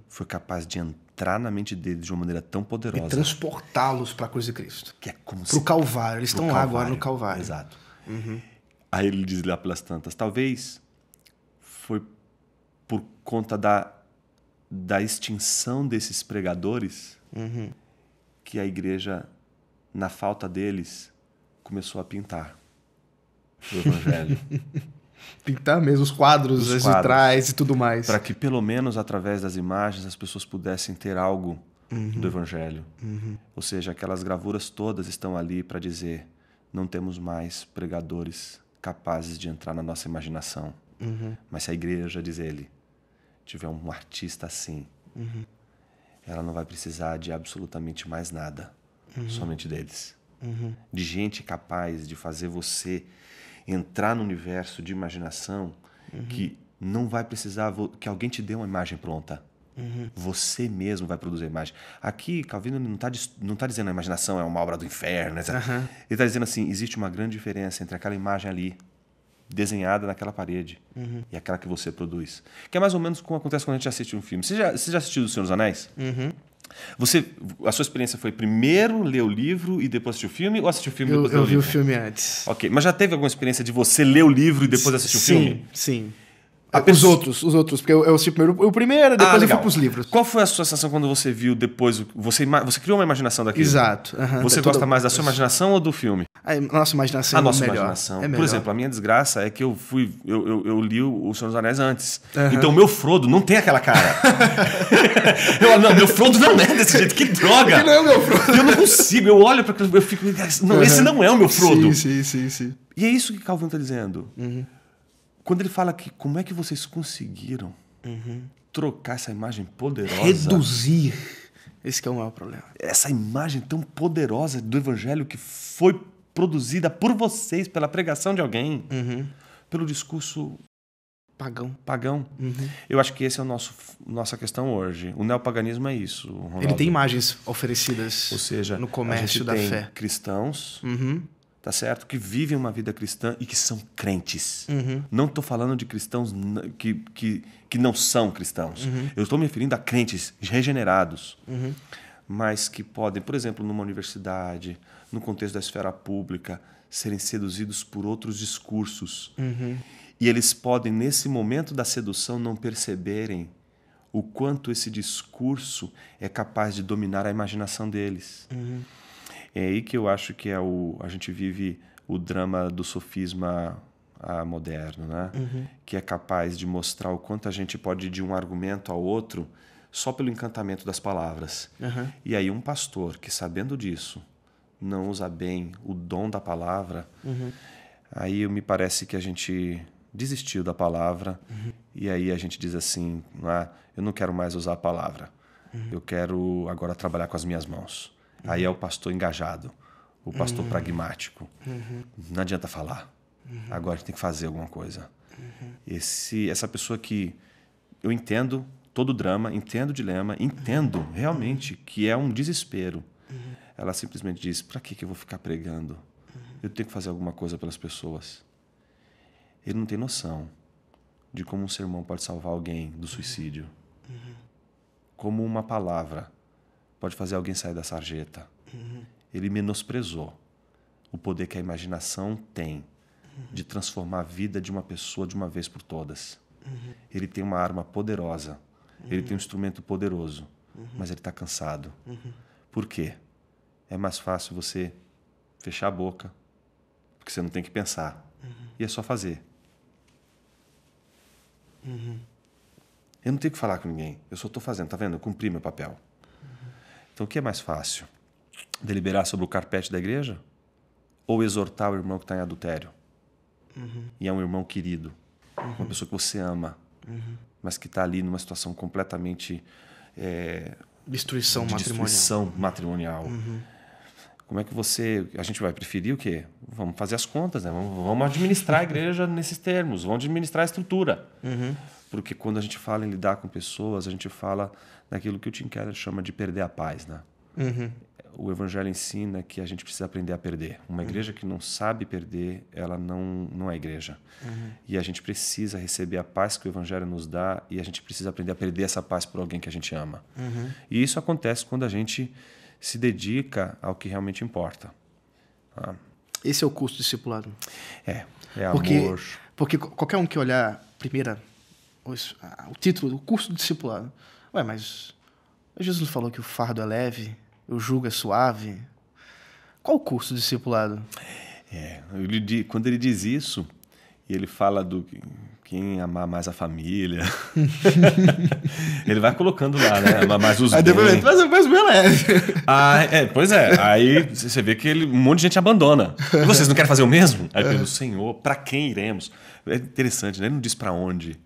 foi capaz de entrar na mente deles de uma maneira tão poderosa. E transportá-los para a cruz de Cristo. Que é como para o Calvário. Eles estão lá agora no Calvário. Exato. Aí ele diz lá pelas tantas, talvez foi por conta da extinção desses pregadores que a igreja, na falta deles, começou a pintar o evangelho. Pintar mesmo os quadros, as vitrais e tudo mais. Para que, pelo menos, através das imagens, as pessoas pudessem ter algo do evangelho. Ou seja, aquelas gravuras todas estão ali para dizer, não temos mais pregadores capazes de entrar na nossa imaginação. Mas se a igreja, diz ele, tiver um artista assim, ela não vai precisar de absolutamente mais nada, somente deles. De gente capaz de fazer você entrar no universo de imaginação que não vai precisar que alguém te dê uma imagem pronta. Você mesmo vai produzir a imagem. Aqui, Calvino não está dizendo a imaginação é uma obra do inferno. Ele está dizendo assim, existe uma grande diferença entre aquela imagem ali, desenhada naquela parede, e aquela que você produz. Que é mais ou menos como acontece quando a gente assiste um filme. Você já assistiu O Senhor dos Anéis? A sua experiência foi primeiro ler o livro e depois assistir o filme, ou assistir o filme e depois ler o livro? Eu vi o filme antes. Ok, mas já teve alguma experiência de você ler o livro e depois assistir o filme? Sim. Os outros, porque eu assisti primeiro o primeiro, depois eu fui pros livros. Qual foi a sua sensação quando você viu depois? Você criou uma imaginação daquilo? Exato. Você gosta mais da sua imaginação ou do filme? A nossa imaginação é melhor. Imaginação. É melhor. Por exemplo, a minha desgraça é que eu li o Senhor dos Anéis antes. Então o meu Frodo não tem aquela cara. Meu Frodo não é desse jeito. Que droga! Ele não é o meu Frodo. Eu não consigo. Eu olho para aquilo, eu fico... Não, esse não é o meu Frodo. Sim. E é isso que Calvino está dizendo. Quando ele fala que como é que vocês conseguiram trocar essa imagem poderosa... Reduzir. Esse que é o maior problema. Essa imagem tão poderosa do evangelho que foi produzida por vocês, pela pregação de alguém, pelo discurso pagão. Eu acho que esse é nossa questão hoje. O neopaganismo é isso, Ronaldo. Ele tem imagens oferecidas, ou seja, no comércio da fé. Cristãos, tá certo? Que vivem uma vida cristã e que são crentes. Não estou falando de cristãos que não são cristãos. Eu estou me referindo a crentes regenerados, mas que podem, por exemplo, numa universidade, no contexto da esfera pública, serem seduzidos por outros discursos. E eles podem, nesse momento da sedução, não perceberem o quanto esse discurso é capaz de dominar a imaginação deles. É aí que eu acho que a gente vive o drama do sofisma moderno, né? Que é capaz de mostrar o quanto a gente pode ir de um argumento ao outro só pelo encantamento das palavras. E aí um pastor que, sabendo disso, não usa bem o dom da palavra, aí me parece que a gente desistiu da palavra e aí a gente diz assim, eu não quero mais usar a palavra, eu quero agora trabalhar com as minhas mãos. Aí é o pastor engajado, o pastor pragmático. Não adianta falar. Agora a gente tem que fazer alguma coisa. Essa pessoa que... Eu entendo todo o drama, entendo o dilema, entendo realmente que é um desespero. Ela simplesmente diz, para que eu vou ficar pregando? Eu tenho que fazer alguma coisa pelas pessoas. Ele não tem noção de como um sermão pode salvar alguém do suicídio. Como uma palavra pode fazer alguém sair da sarjeta. Ele menosprezou o poder que a imaginação tem de transformar a vida de uma pessoa de uma vez por todas. Ele tem uma arma poderosa, ele tem um instrumento poderoso, mas ele está cansado. Por quê? É mais fácil você fechar a boca, porque você não tem que pensar, e é só fazer. Eu não tenho que falar com ninguém, eu só estou fazendo, tá vendo? Eu cumpri meu papel. Então, o que é mais fácil? Deliberar sobre o carpete da igreja? Ou exortar o irmão que está em adultério? E é um irmão querido, uma pessoa que você ama, mas que está ali numa situação completamente... Destruição matrimonial. Como é que a gente vai preferir o quê? Vamos fazer as contas, né? Vamos administrar a igreja nesses termos, vamos administrar a estrutura. Porque quando a gente fala em lidar com pessoas, a gente fala daquilo que o Tim Keller chama de perder a paz, né? O Evangelho ensina que a gente precisa aprender a perder. Uma igreja que não sabe perder, ela não é igreja. E a gente precisa receber a paz que o Evangelho nos dá e a gente precisa aprender a perder essa paz por alguém que a gente ama. E isso acontece quando a gente se dedica ao que realmente importa. Esse é o custo do discipulado. É amor. Porque qualquer um que olhar o título, o curso do discipulado. Ué, mas Jesus não falou que o fardo é leve, o jugo é suave? Qual o curso do discipulado? Quando ele diz isso, e ele fala do quem amar mais a família, ele vai colocando lá, né? Amar mais os bens. Mas bem leve. Pois é. Aí você vê que um monte de gente abandona. E vocês não querem fazer o mesmo? Aí pelo Senhor, para quem iremos? É interessante, né? Ele não diz para onde.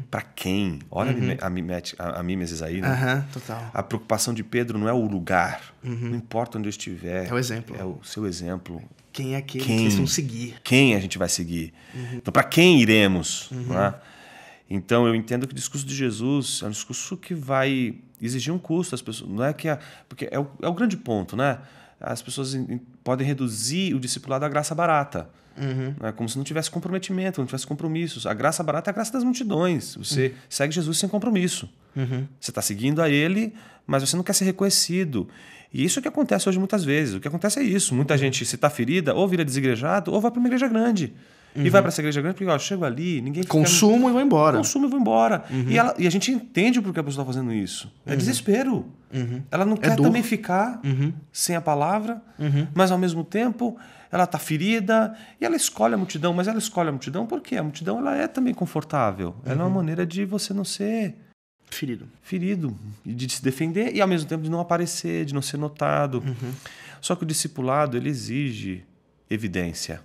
Para quem? Olha a mimesis aí, né? Total. A preocupação de Pedro não é o lugar. Não importa onde eu estiver. É o exemplo. É o seu exemplo. Quem é aquele que eles vão seguir? Quem a gente vai seguir? Então, para quem iremos? Né? Então, eu entendo que o discurso de Jesus é um discurso que vai exigir um custo. As pessoas, não é que porque é o grande ponto, né? As pessoas podem reduzir o discipulado à graça barata. É como se não tivesse comprometimento, não tivesse compromissos. A graça barata é a graça das multidões. Você segue Jesus sem compromisso. Você está seguindo a ele, mas você não quer ser reconhecido. E isso é o que acontece hoje muitas vezes. O que acontece é isso. Muita gente, se está ferida, ou vira desigrejado, ou vai para uma igreja grande. E vai para essa igreja grande porque, eu chego ali, ninguém... Consumo e vou embora. Consumo e vou embora. E a gente entende por que a pessoa está fazendo isso. É desespero. Ela não quer também ficar sem a palavra, mas ao mesmo tempo ela está ferida e ela escolhe a multidão. Mas ela escolhe a multidão porque a multidão ela é também confortável. Ela é uma maneira de você não ser... Ferido. E de se defender e ao mesmo tempo de não aparecer, de não ser notado. Só que o discipulado, ele exige evidência.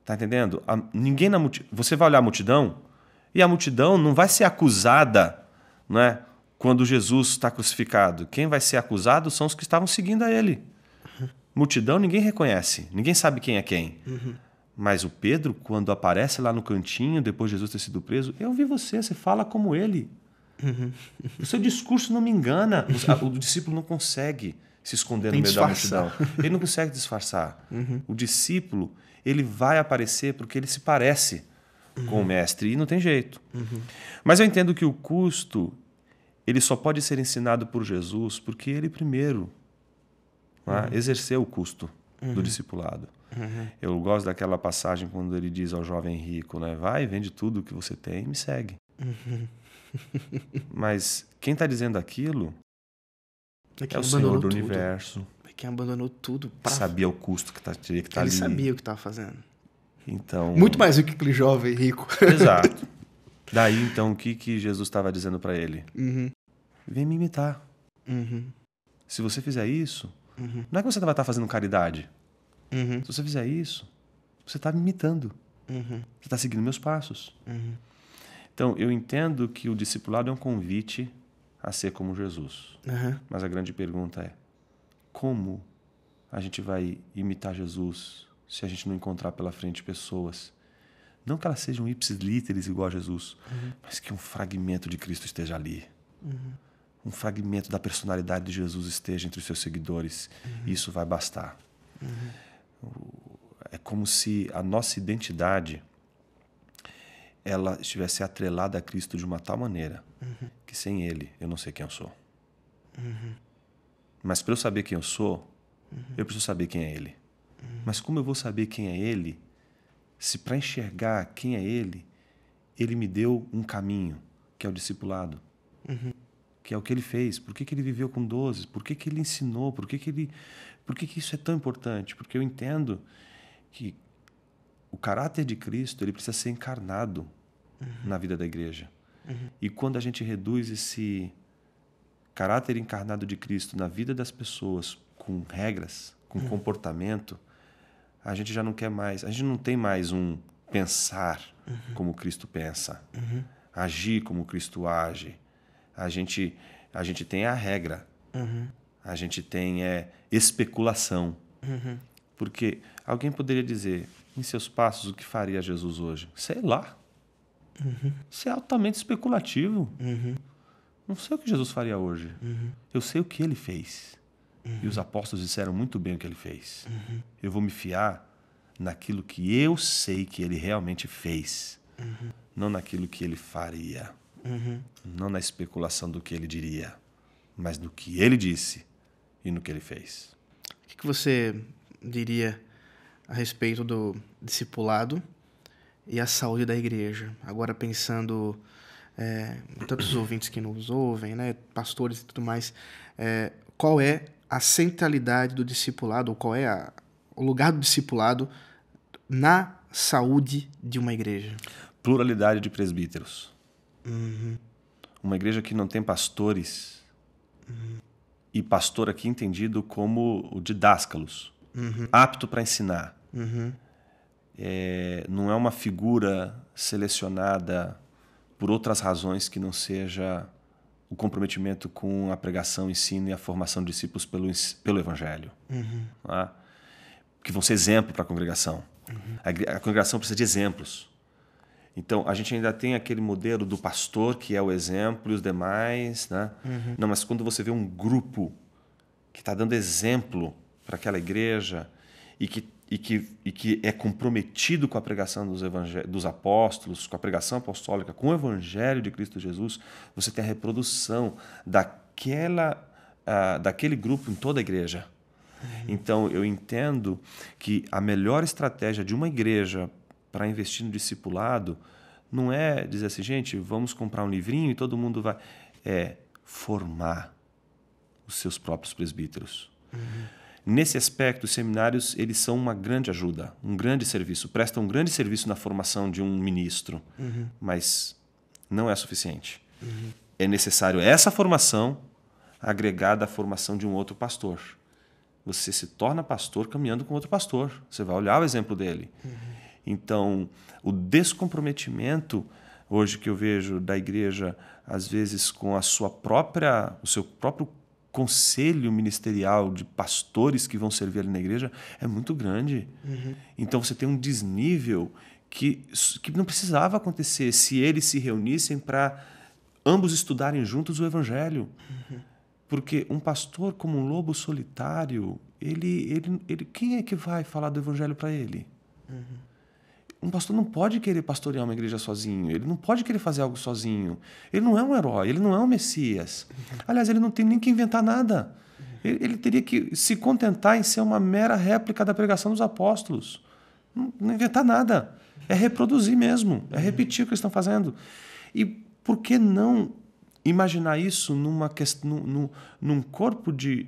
Tá entendendo? Ninguém na multidão... Você vai olhar a multidão e a multidão não vai ser acusada, né, quando Jesus está crucificado. Quem vai ser acusado são os que estavam seguindo a ele. Multidão ninguém reconhece. Ninguém sabe quem é quem. Mas o Pedro, quando aparece lá no cantinho, depois de Jesus ter sido preso, eu vi você fala como ele. O seu discurso não me engana. O discípulo não consegue se esconder no meio da multidão. Ele não consegue disfarçar. O discípulo, ele vai aparecer porque ele se parece com o mestre e não tem jeito. Mas eu entendo que o custo, ele só pode ser ensinado por Jesus porque ele primeiro exerceu o custo do discipulado. Eu gosto daquela passagem quando ele diz ao jovem rico, né? Vai, vende tudo que você tem e me segue. Mas quem está dizendo aquilo é o Senhor do universo. Quem abandonou tudo. Sabia o custo que teria que estar ali. Ele sabia o que estava fazendo. Então, muito mais do que aquele jovem rico. Exato. Daí, então, o que Jesus estava dizendo para ele? Vem me imitar. Se você fizer isso, não é que você vai estar fazendo caridade. Se você fizer isso, você está me imitando. Você está seguindo meus passos. Então, eu entendo que o discipulado é um convite a ser como Jesus. Mas a grande pergunta é, como a gente vai imitar Jesus se a gente não encontrar pela frente pessoas? Não que elas sejam ipsis literis igual a Jesus, mas que um fragmento de Cristo esteja ali. Um fragmento da personalidade de Jesus esteja entre os seus seguidores. Isso vai bastar. É como se a nossa identidade ela estivesse atrelada a Cristo de uma tal maneira que sem Ele eu não sei quem eu sou. Mas para eu saber quem eu sou, eu preciso saber quem é Ele. Mas como eu vou saber quem é Ele se para enxergar quem é Ele, Ele me deu um caminho, que é o discipulado, que é o que Ele fez, por que Ele viveu com 12, por que Ele ensinou, por que isso é tão importante? Porque eu entendo que o caráter de Cristo ele precisa ser encarnado na vida da igreja. E quando a gente reduz esse caráter encarnado de Cristo na vida das pessoas com regras, com comportamento, a gente já não quer mais, a gente não tem mais um pensar como Cristo pensa, agir como Cristo age. A gente tem a regra, a gente tem especulação. Porque alguém poderia dizer, em seus passos, o que faria Jesus hoje? Sei lá. Isso é altamente especulativo. Não sei o que Jesus faria hoje. Eu sei o que Ele fez. E os apóstolos disseram muito bem o que ele fez. Eu vou me fiar naquilo que eu sei que ele realmente fez. Não naquilo que ele faria. Não na especulação do que ele diria. Mas no que ele disse e no que ele fez. O que você diria a respeito do discipulado e a saúde da igreja? Agora pensando em tantos ouvintes que nos ouvem, né, pastores e tudo mais, qual é a centralidade do discipulado, ou qual é o lugar do discipulado na saúde de uma igreja? Pluralidade de presbíteros. Uma igreja que não tem pastores, e pastor aqui entendido como o didáscalos, apto para ensinar. Não é uma figura selecionada por outras razões que não seja o comprometimento com a pregação, ensino e a formação de discípulos pelo Evangelho. Tá? Que vão ser exemplo para a congregação. A congregação precisa de exemplos. Então, a gente ainda tem aquele modelo do pastor, que é o exemplo, e os demais. Né? Não, mas quando você vê um grupo que está dando exemplo para aquela igreja e que é comprometido com a pregação dos apóstolos, com a pregação apostólica, com o Evangelho de Cristo Jesus, você tem a reprodução daquele grupo em toda a igreja. Então, eu entendo que a melhor estratégia de uma igreja para investir no discipulado não é dizer assim, gente, vamos comprar um livrinho e todo mundo vai... É formar os seus próprios presbíteros. Nesse aspecto, os seminários eles são uma grande ajuda, um grande serviço, prestam um grande serviço na formação de um ministro, mas não é suficiente. É necessário essa formação agregada à formação de um outro pastor. Você se torna pastor caminhando com outro pastor. Você vai olhar o exemplo dele. Então, o descomprometimento hoje que eu vejo da igreja, às vezes com o seu próprio conselho ministerial de pastores que vão servir ali na igreja, é muito grande. Então, você tem um desnível que não precisava acontecer se eles se reunissem para ambos estudarem juntos o Evangelho. Porque um pastor como um lobo solitário, quem é que vai falar do Evangelho para ele? Um pastor não pode querer pastorear uma igreja sozinho, ele não pode querer fazer algo sozinho. Ele não é um herói, ele não é um Messias. Aliás, ele não tem nem que inventar nada. Ele teria que se contentar em ser uma mera réplica da pregação dos apóstolos. Não inventar nada. É reproduzir mesmo, é repetir o que eles estão fazendo. E por que não imaginar isso num corpo de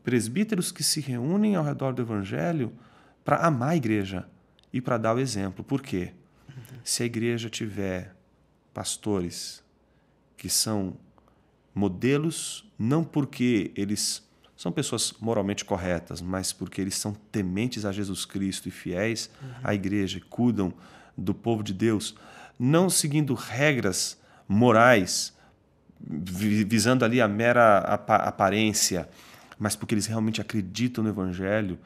presbíteros que se reúnem ao redor do Evangelho para amar a igreja e para dar o exemplo? Por quê? Se a igreja tiver pastores que são modelos, não porque eles são pessoas moralmente corretas, mas porque eles são tementes a Jesus Cristo e fiéis à igreja, cuidam do povo de Deus, não seguindo regras morais, visando ali a mera aparência, mas porque eles realmente acreditam no Evangelho.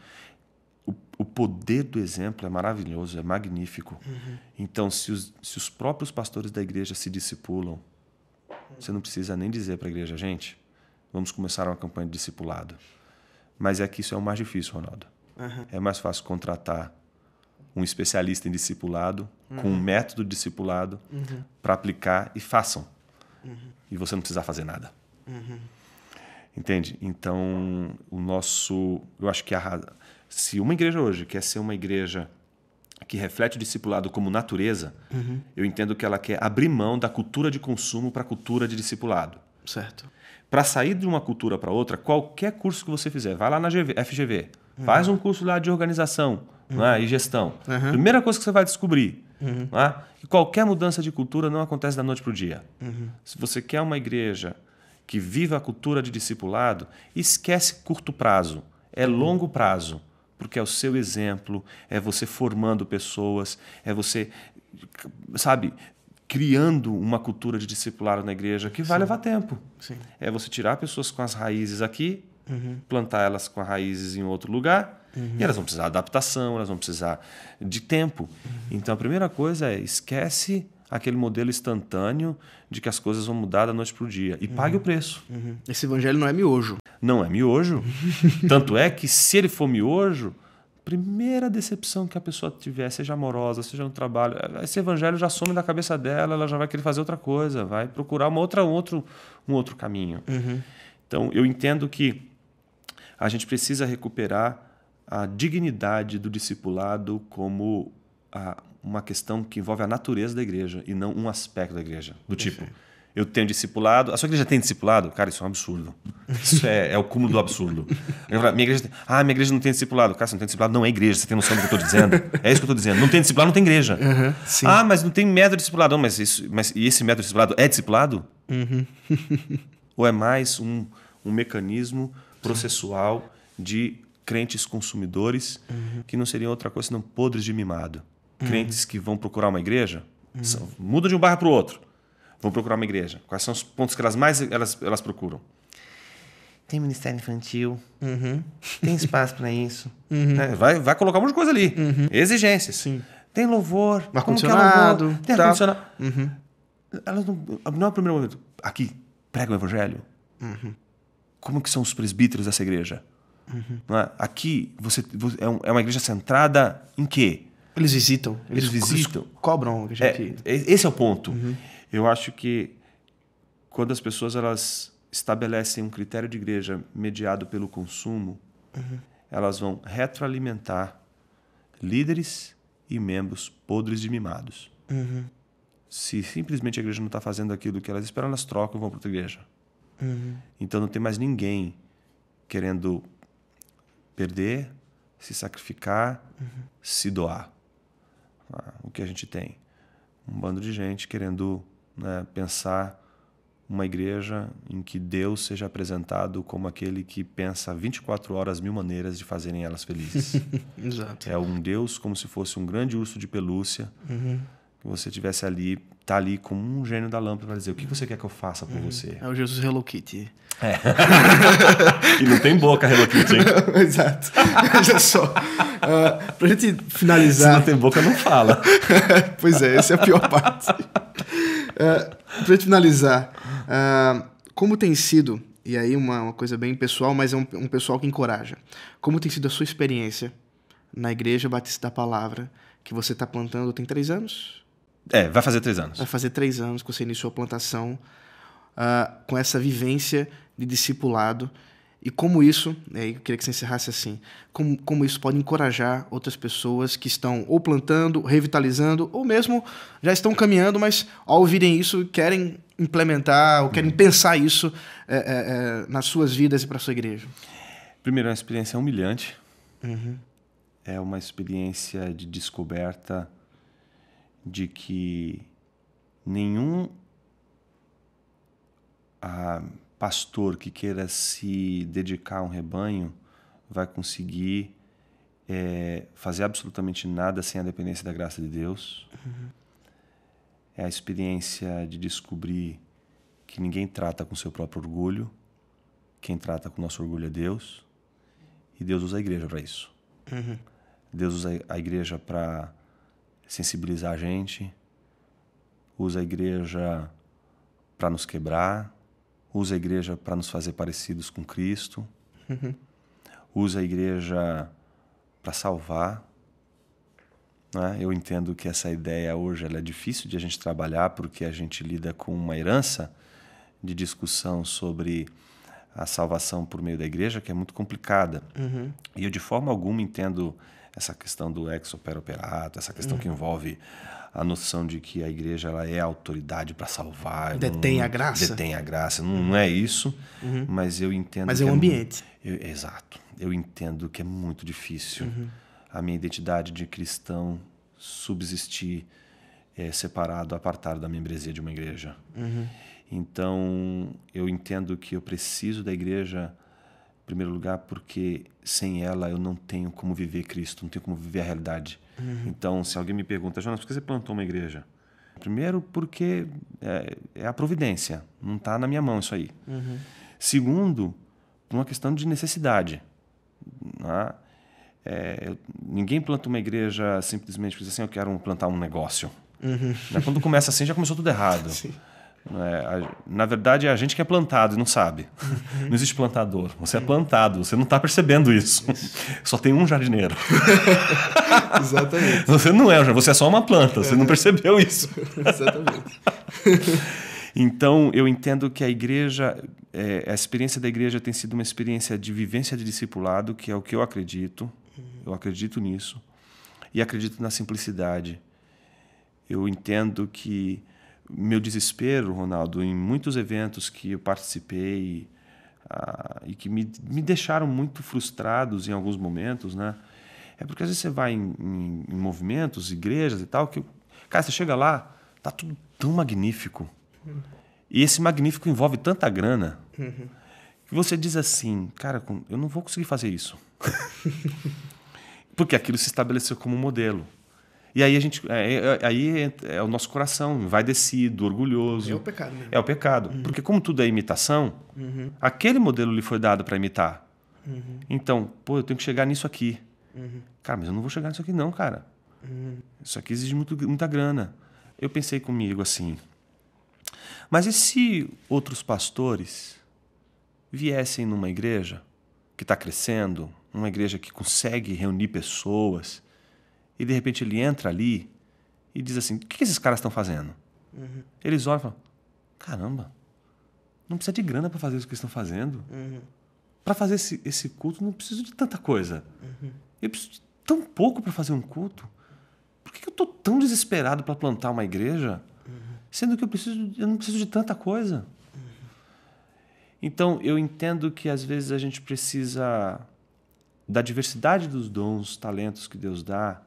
O poder do exemplo é maravilhoso, é magnífico. Então, se os próprios pastores da igreja se discipulam, você não precisa nem dizer para a igreja, gente, vamos começar uma campanha de discipulado. Mas é que isso é o mais difícil, Ronaldo. É mais fácil contratar um especialista em discipulado, com um método de discipulado, para aplicar e façam. E você não precisar fazer nada. Entende? Então, eu acho que se uma igreja hoje quer ser uma igreja que reflete o discipulado como natureza, eu entendo que ela quer abrir mão da cultura de consumo para a cultura de discipulado. Certo. Para sair de uma cultura para outra, qualquer curso que você fizer, vai lá na FGV, faz um curso lá de organização e gestão. Primeira coisa que você vai descobrir, que qualquer mudança de cultura não acontece da noite para o dia. Se você quer uma igreja que viva a cultura de discipulado, esquece curto prazo, é longo prazo. Porque é o seu exemplo, é você formando pessoas, é você, criando uma cultura de discipulado na igreja que vai levar tempo. É você tirar pessoas com as raízes aqui, plantar elas com as raízes em outro lugar, e elas vão precisar de adaptação, elas vão precisar de tempo. Então, a primeira coisa é esquece aquele modelo instantâneo de que as coisas vão mudar da noite para o dia e pague o preço. Esse evangelho não é miojo. não é miojo. Tanto é que, se ele for miojo, primeira decepção que a pessoa tiver, seja amorosa, seja no trabalho, esse evangelho já some da cabeça dela, ela já vai querer fazer outra coisa, vai procurar um outro caminho. Então, eu entendo que a gente precisa recuperar a dignidade do discipulado como uma questão que envolve a natureza da igreja e não um aspecto da igreja. Do tipo, eu tenho discipulado... A sua igreja tem discipulado? Cara, isso é um absurdo. Isso é o cúmulo do absurdo. Eu falo, minha igreja não tem discipulado. Cara, você não tem discipulado? Não é igreja. Você tem noção do que eu estou dizendo? É isso que eu estou dizendo. Não tem discipulado, não tem igreja. Mas não tem método de discipulado. Não, mas e esse método de discipulado é discipulado? Ou é mais um mecanismo processual de crentes consumidores que não seriam outra coisa senão podres de mimado. Crentes que vão procurar uma igreja, mudam de um bairro para o outro, vão procurar uma igreja. Quais são os pontos que elas procuram? Tem ministério infantil, tem espaço para isso. Vai colocar um monte de coisa ali. Exigências. Sim. Tem louvor. Ar-condicionado. Tem ar-condicionado. Elas não é o primeiro momento. Aqui, prega o evangelho. Como que são os presbíteros dessa igreja? Não é? Aqui é uma igreja centrada em quê? Eles visitam. Eles cobram. Esse é o ponto. Eu acho que quando as pessoas elas estabelecem um critério de igreja mediado pelo consumo, elas vão retroalimentar líderes e membros podres de mimados. Se simplesmente a igreja não está fazendo aquilo que elas esperam, elas trocam e vão para outra igreja. Então não tem mais ninguém querendo perder, se sacrificar, se doar. O que a gente tem? Um bando de gente querendo, né, pensar uma igreja em que Deus seja apresentado como aquele que pensa 24 horas, 1000 maneiras de fazerem elas felizes. Exato. É um Deus como se fosse um grande urso de pelúcia, que você tivesse ali, tá ali como um gênio da lâmpada para dizer o que você quer que eu faça por você. É o Jesus Hello Kitty. E não tem boca Hello Kitty, hein? Exato. Olha só. Pra gente finalizar... Se não tem boca, não fala. Pois é, essa é a pior parte. Pra gente finalizar, como tem sido, e aí uma coisa bem pessoal, mas é um pessoal que encoraja, como tem sido a sua experiência na Igreja Batista da Palavra, que você está plantando, tem 3 anos? Vai fazer 3 anos. Vai fazer 3 anos que você iniciou a plantação, com essa vivência de discipulado, e como isso, eu queria que você encerrasse assim, como isso pode encorajar outras pessoas que estão ou plantando, revitalizando, ou mesmo já estão caminhando, mas ao ouvirem isso querem implementar, ou querem pensar isso nas suas vidas e para a sua igreja. Primeiro, é uma experiência humilhante. É uma experiência de descoberta de que nenhum pastor que queira se dedicar a um rebanho vai conseguir fazer absolutamente nada sem a dependência da graça de Deus. É a experiência de descobrir que ninguém trata com seu próprio orgulho, quem trata com o nosso orgulho é Deus, e Deus usa a igreja para isso. Deus usa a igreja para sensibilizar a gente, usa a igreja para nos quebrar, usa a igreja para nos fazer parecidos com Cristo, usa a igreja para salvar. Né? Eu entendo que essa ideia hoje ela é difícil de a gente trabalhar porque a gente lida com uma herança de discussão sobre a salvação por meio da igreja que é muito complicada. E eu de forma alguma entendo essa questão do ex opere operato, essa questão que envolve a noção de que a igreja ela é a autoridade para salvar. Detém a graça. Detém a graça. Não é isso, mas eu entendo... Mas é um ambiente. Exato. Eu entendo que é muito difícil a minha identidade de cristão subsistir separado, apartado da membresia de uma igreja. Então, eu entendo que eu preciso da igreja, em primeiro lugar, porque sem ela eu não tenho como viver Cristo, não tenho como viver a realidade. Então, se alguém me pergunta, Jonas, por que você plantou uma igreja? Primeiro, porque é a providência, não está na minha mão isso aí. Segundo, por uma questão de necessidade. Ninguém planta uma igreja simplesmente porque diz assim, eu quero plantar um negócio. Quando começa assim, já começou tudo errado. Na verdade, é a gente que é plantado e não sabe. Não existe plantador. Você é plantado, você não está percebendo isso. Só tem um jardineiro. Exatamente. Você não é, você é só uma planta, você não percebeu isso. Exatamente. Então, eu entendo que a igreja, a experiência da igreja tem sido uma experiência de vivência de discipulado, que é o que eu acredito. Eu acredito nisso. E acredito na simplicidade. Eu entendo que meu desespero, Ronaldo, em muitos eventos que eu participei e que me deixaram muito frustrados em alguns momentos, né? É porque às vezes você vai em movimentos, igrejas e tal, que, cara, você chega lá, tá tudo tão magnífico. E esse magnífico envolve tanta grana que você diz assim, cara, eu não vou conseguir fazer isso. Porque aquilo se estabeleceu como um modelo. E aí aí é o nosso coração envaidecido, orgulhoso. É o pecado mesmo. É o pecado. Porque como tudo é imitação, aquele modelo lhe foi dado para imitar. Então, eu tenho que chegar nisso aqui. Cara, mas eu não vou chegar nisso aqui não, cara. Isso aqui exige muita grana. Eu pensei comigo assim, mas e se outros pastores viessem numa igreja que está crescendo, uma igreja que consegue reunir pessoas, e de repente ele entra ali e diz assim, o que esses caras estão fazendo? Eles olham e falam, caramba, não precisa de grana para fazer isso que eles estão fazendo. Para fazer esse culto não preciso de tanta coisa. Eu preciso de tão pouco para fazer um culto. Por que eu estou tão desesperado para plantar uma igreja, sendo que eu não preciso de tanta coisa? Então, eu entendo que às vezes a gente precisa da diversidade dos dons, talentos que Deus dá,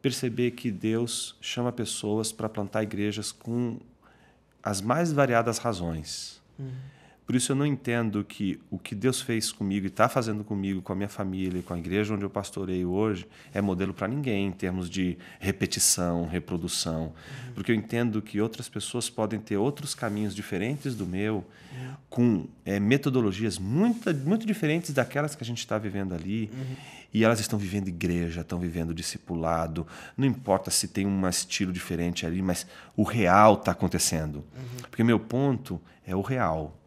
perceber que Deus chama pessoas para plantar igrejas com as mais variadas razões. Por isso eu não entendo que o que Deus fez comigo e está fazendo comigo, com a minha família, com a igreja onde eu pastoreio hoje, é modelo para ninguém em termos de repetição, reprodução. Porque eu entendo que outras pessoas podem ter outros caminhos diferentes do meu, com metodologias muito diferentes daquelas que a gente está vivendo ali. E elas estão vivendo igreja, estão vivendo discipulado. Não importa se tem um estilo diferente ali, mas o real está acontecendo. Porque meu ponto é o real.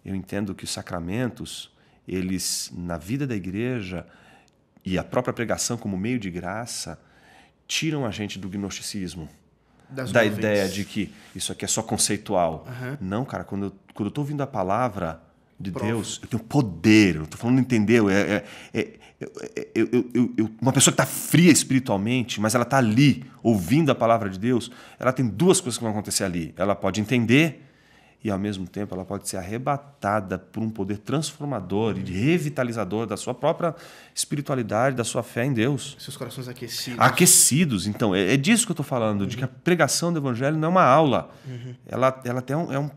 Eu entendo que os sacramentos, eles, na vida da igreja, e a própria pregação como meio de graça, tiram a gente do gnosticismo. Da ideia de que isso aqui é só conceitual. Não, cara, quando eu estou ouvindo a palavra de Deus, eu tenho poder. Eu estou falando, entendeu? Uma pessoa que está fria espiritualmente, mas ela está ali, ouvindo a palavra de Deus, ela tem duas coisas que vão acontecer ali. Ela pode entender e, ao mesmo tempo, ela pode ser arrebatada por um poder transformador e revitalizador da sua própria espiritualidade, da sua fé em Deus. Seus corações aquecidos. Aquecidos. Então, é disso que eu estou falando, de que a pregação do Evangelho não é uma aula. Ela tem um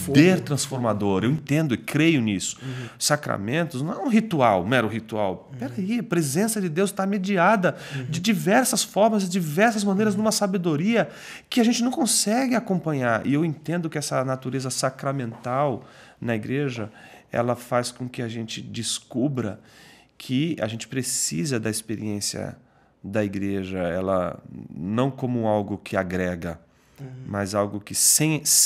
poder transformador. Eu entendo e creio nisso. Sacramentos não é um ritual, mero ritual. Peraí, a presença de Deus está mediada de diversas formas, de diversas maneiras, numa sabedoria que a gente não consegue acompanhar. E eu entendo que essa natureza sacramental na igreja, ela faz com que a gente descubra que a gente precisa da experiência da igreja, ela não como algo que agrega, mas algo que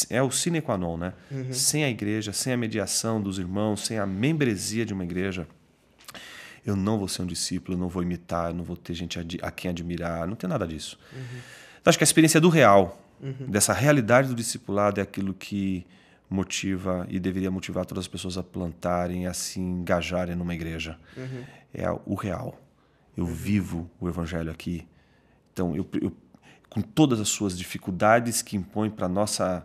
é o sine qua non, né? Sem a igreja, sem a mediação dos irmãos, sem a membresia de uma igreja, eu não vou ser um discípulo, eu não vou imitar, eu não vou ter gente a quem admirar, não tem nada disso. Então, acho que a experiência do real, dessa realidade do discipulado, é aquilo que motiva e deveria motivar todas as pessoas a plantarem, a se engajarem numa igreja. É o real. Eu vivo o Evangelho aqui. Então, eu com todas as suas dificuldades que impõe para a nossa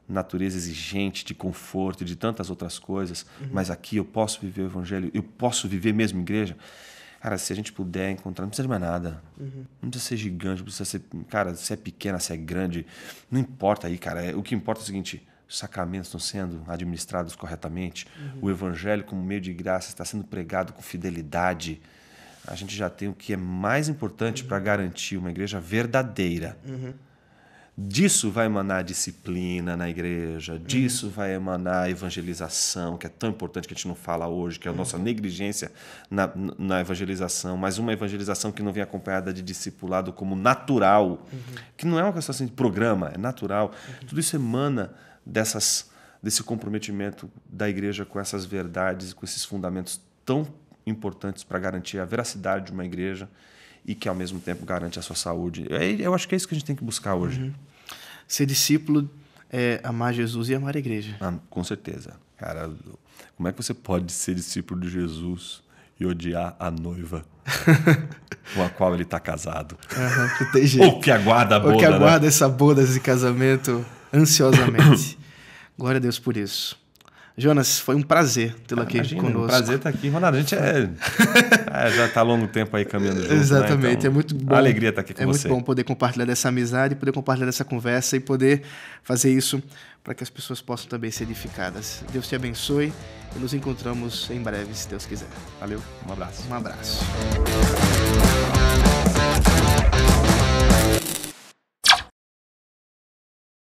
natureza exigente de conforto e de tantas outras coisas, mas aqui eu posso viver o Evangelho, eu posso viver mesmo igreja. Cara, se a gente puder encontrar, não precisa de mais nada. Não precisa ser gigante, não precisa ser... Cara, se é pequena, se é grande, não importa aí, cara. O que importa é o seguinte, os sacramentos estão sendo administrados corretamente, o Evangelho como meio de graça está sendo pregado com fidelidade. A gente já tem o que é mais importante para garantir uma igreja verdadeira. Disso vai emanar disciplina na igreja, disso vai emanar a evangelização, que é tão importante que a gente não fala hoje, que é a nossa negligência na evangelização, mas uma evangelização que não vem acompanhada de discipulado como natural, que não é uma questão assim de programa, é natural. Tudo isso emana desse comprometimento da igreja com essas verdades, com esses fundamentos tão importantes para garantir a veracidade de uma igreja e que, ao mesmo tempo, garante a sua saúde. Eu acho que é isso que a gente tem que buscar hoje. Ser discípulo é amar Jesus e amar a igreja. Com certeza. Cara, como é que você pode ser discípulo de Jesus e odiar a noiva com a qual ele está casado? Não tem jeito. Ou que aguarda a boda, Ou que aguarda, né? essa boda, esse casamento ansiosamente. Glória a Deus por isso. Jonas, foi um prazer tê-lo aqui conosco. Um prazer estar aqui. Ronaldo, a gente já está há longo tempo aí caminhando junto. Exatamente, né? Então, é muito bom. A alegria estar aqui com você. É muito bom poder compartilhar dessa amizade, poder compartilhar dessa conversa e poder fazer isso para que as pessoas possam também ser edificadas. Deus te abençoe e nos encontramos em breve, se Deus quiser. Valeu, um abraço. Um abraço.